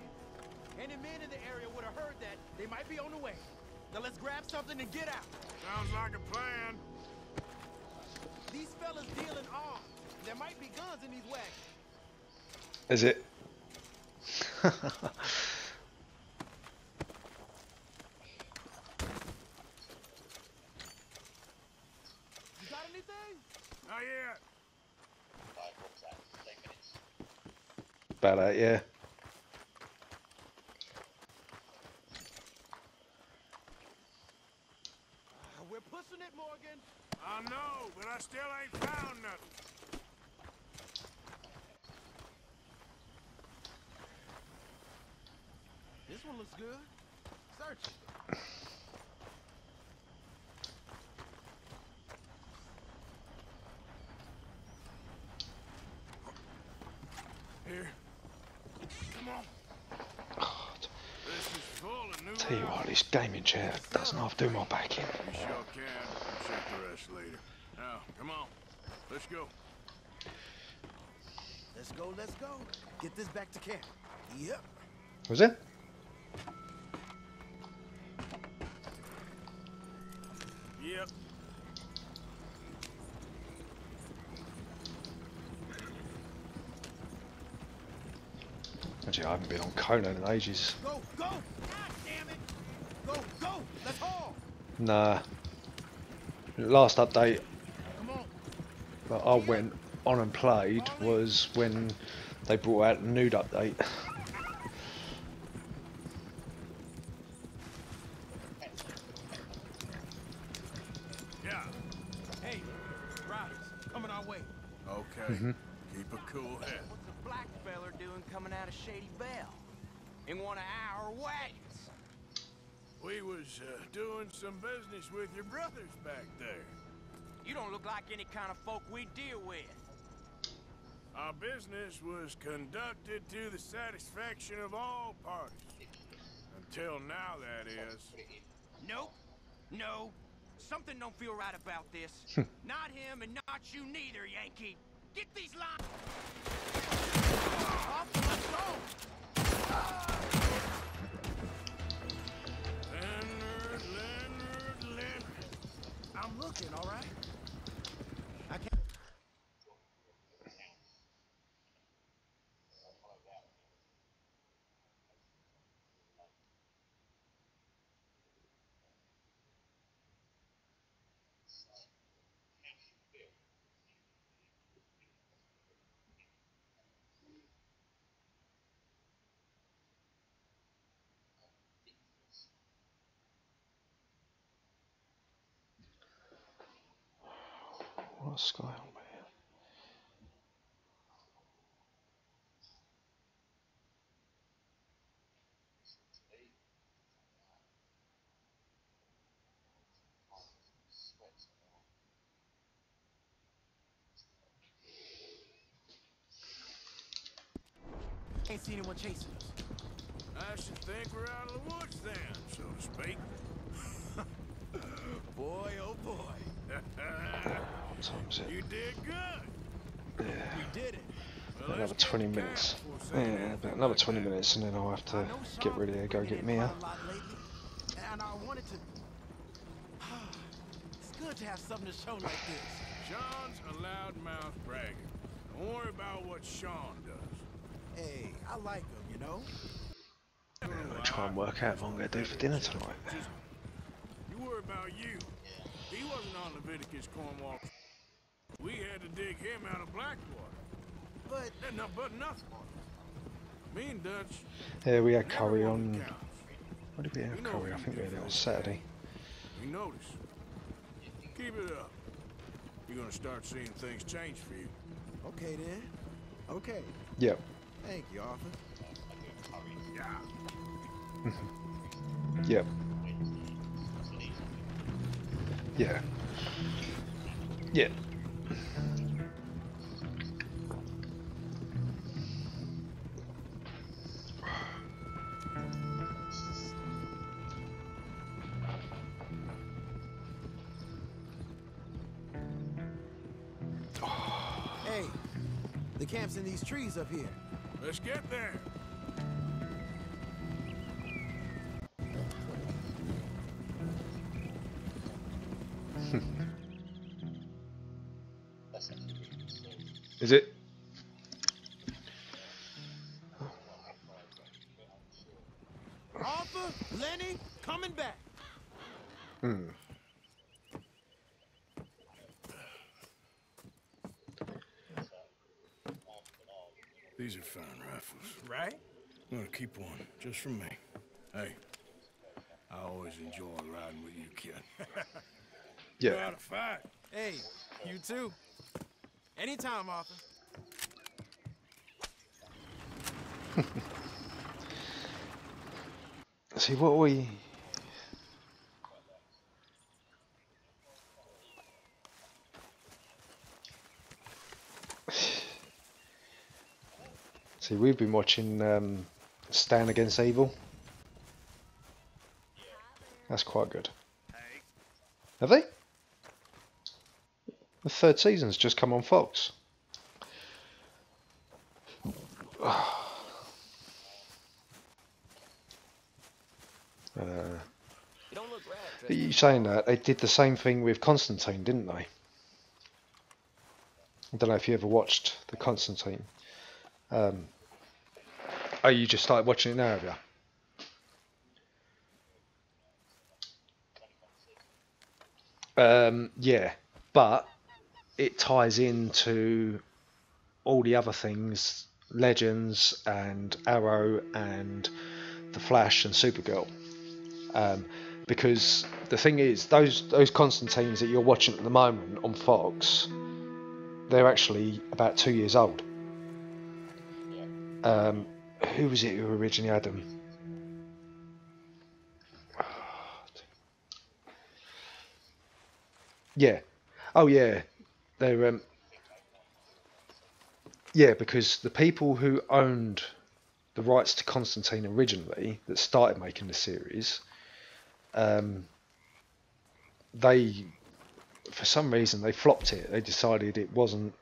Any men in the area would have heard that. They might be on the way. Now let's grab something and get out. Sounds like a plan. These fellas deal in arms. There might be guns in these wagons. Is it? You got anything? Not yet. About that, yeah. We're pushing it, Morgan. I know, but I still ain't found nothing. looks good. Search it. Here. Come on. This is full of new Tell you what, this gaming chair doesn't half do my back in. We sure can. We'll check the rest later. Now, come on. Let's go. Let's go, let's go. Get this back to camp. Yep. Was it? Yep. Actually, I haven't been on Conan in ages. Go, go! God damn it! Go, go! Let's haul! Nah. Last update Come on. that I went on and played was when they brought out the nude update. Yeah. Hey, riders, coming our way. Okay. Keep a cool head. What's a black feller doing coming out of Shady Belle? In one of our wagons? We was doing some business with your brothers back there. You don't look like any kind of folk we deal with. Our business was conducted to the satisfaction of all parties. Until now, that is. Nope. No. Something don't feel right about this. Not him and not you neither, Yankee. Get these lines. Off, let's go. Leonard. I'm looking, all right? I can't. What's going on here? Ain't seen anyone chasing us. I should think we're out of the woods then, so to speak. Boy, oh boy. What time is it? You did good. Yeah. We did it. Well, Another 20 minutes. Yeah, about another 20 minutes and then I'll have to get ready to go get Mia. And I wanted to... It's good to have something to show like this. Sean's a loudmouth bragger. Don't worry about what Sean does. Hey, I like him, you know? I'm gonna try and work out what I'm gonna do for dinner tonight. You worry about you. He wasn't on Leviticus Cornwall. We had to dig him out of Blackwater. But nothing. Me and Dutch. Yeah, we had curry on. What did we have curry? I think we had it on Saturday. We noticed. Keep it up. You're gonna start seeing things change for you. okay then. Okay. Yep. Thank you, Arthur. Yeah. Yep. Yeah. Yeah. Hey, the camp's in these trees up here. Let's get there. Is it? Arthur, Lenny, coming back. These are fine rifles. Right? I'm gonna keep one, just for me. Hey, I always enjoy riding with you, kid. Yeah. Know how to fight. Hey, you too. Anytime, Arthur. See what we. See, we've been watching Stan Against Evil. That's quite good. Have they? The third season's just come on Fox. You saying that they did the same thing with Constantine, didn't they? I don't know if you ever watched the Constantine. Oh, you just started watching it now, have you? Yeah, but it ties into all the other things, Legends and Arrow and The Flash and Supergirl. Because the thing is, those Constantines that you're watching at the moment on Fox, they're actually about 2 years old. Who was it who originally had them? Yeah. Oh yeah. They're yeah, because the people who owned the rights to Constantine originally, that started making the series, they, for some reason, they flopped it. They decided it wasn't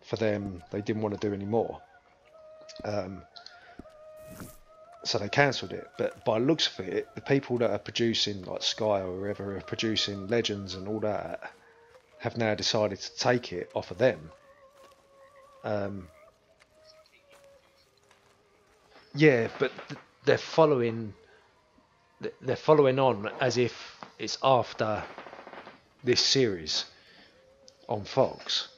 for them. They didn't want to do any more. So they cancelled it. But by the looks of it, the people that are producing, like Sky or whoever, are producing Legends and all that, have now decided to take it off of them. Yeah, but they're following on as if it's after this series on Fox.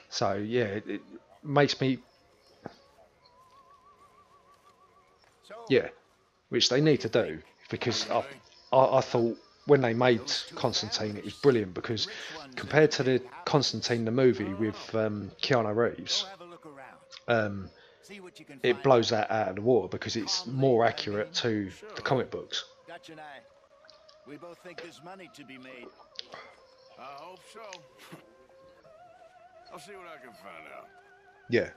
So yeah, it makes me, yeah, which they need to do, because I thought when they made Constantine it was brilliant, because compared to the Constantine the movie with Keanu Reeves, it blows that out of the water because it's more accurate to the comic books. Dutch and I, we both think there's money to be made. I hope so. I'll see what I can find out. Yeah.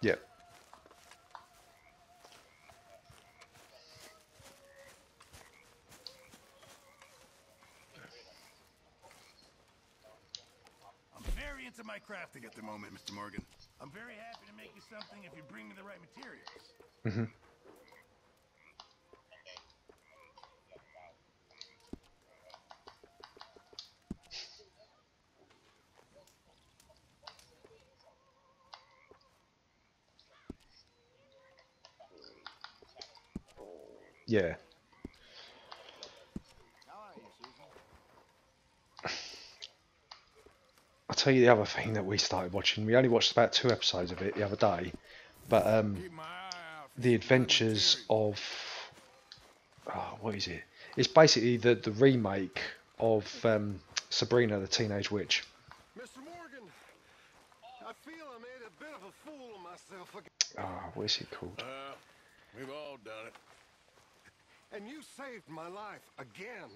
Yeah. I'm very into my crafting at the moment, Mr. Morgan. I'm very happy to make you something if you bring me the right materials. Mm-hmm. Yeah. I'll tell you the other thing that we started watching. We only watched about 2 episodes of it the other day, but the Adventures of, oh, what is it? It's basically the remake of Sabrina the Teenage Witch. Mr. Morgan, I feel I made a bit of a fool of myself again. Oh, what is it called? We've all done it. And you saved my life again.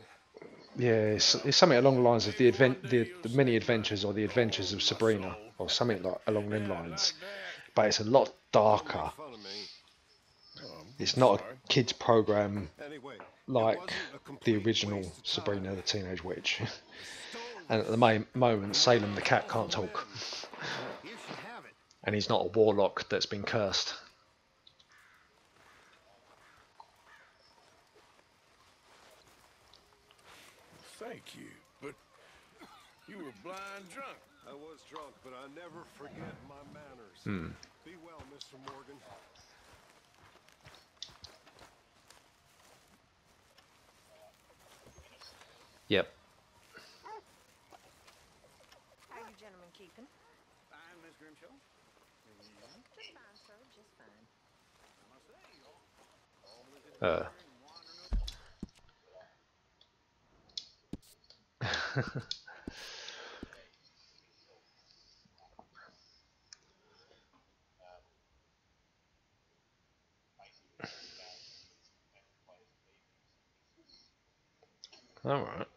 Yeah, it's something along the lines of the mini adventures or the adventures of Sabrina, or something like along them lines. But it's a lot darker. It's not a kids program like the original Sabrina the Teenage Witch. And at the moment, Salem the cat can't talk, and he's not a warlock that's been cursed. Thank you, but you were blind drunk. I was drunk, but I never forget my manners. Be well, Mr. Morgan. Yep. How are you gentlemen keeping? Fine, Miss Grimshaw. Just fine, sir, just fine. Alright.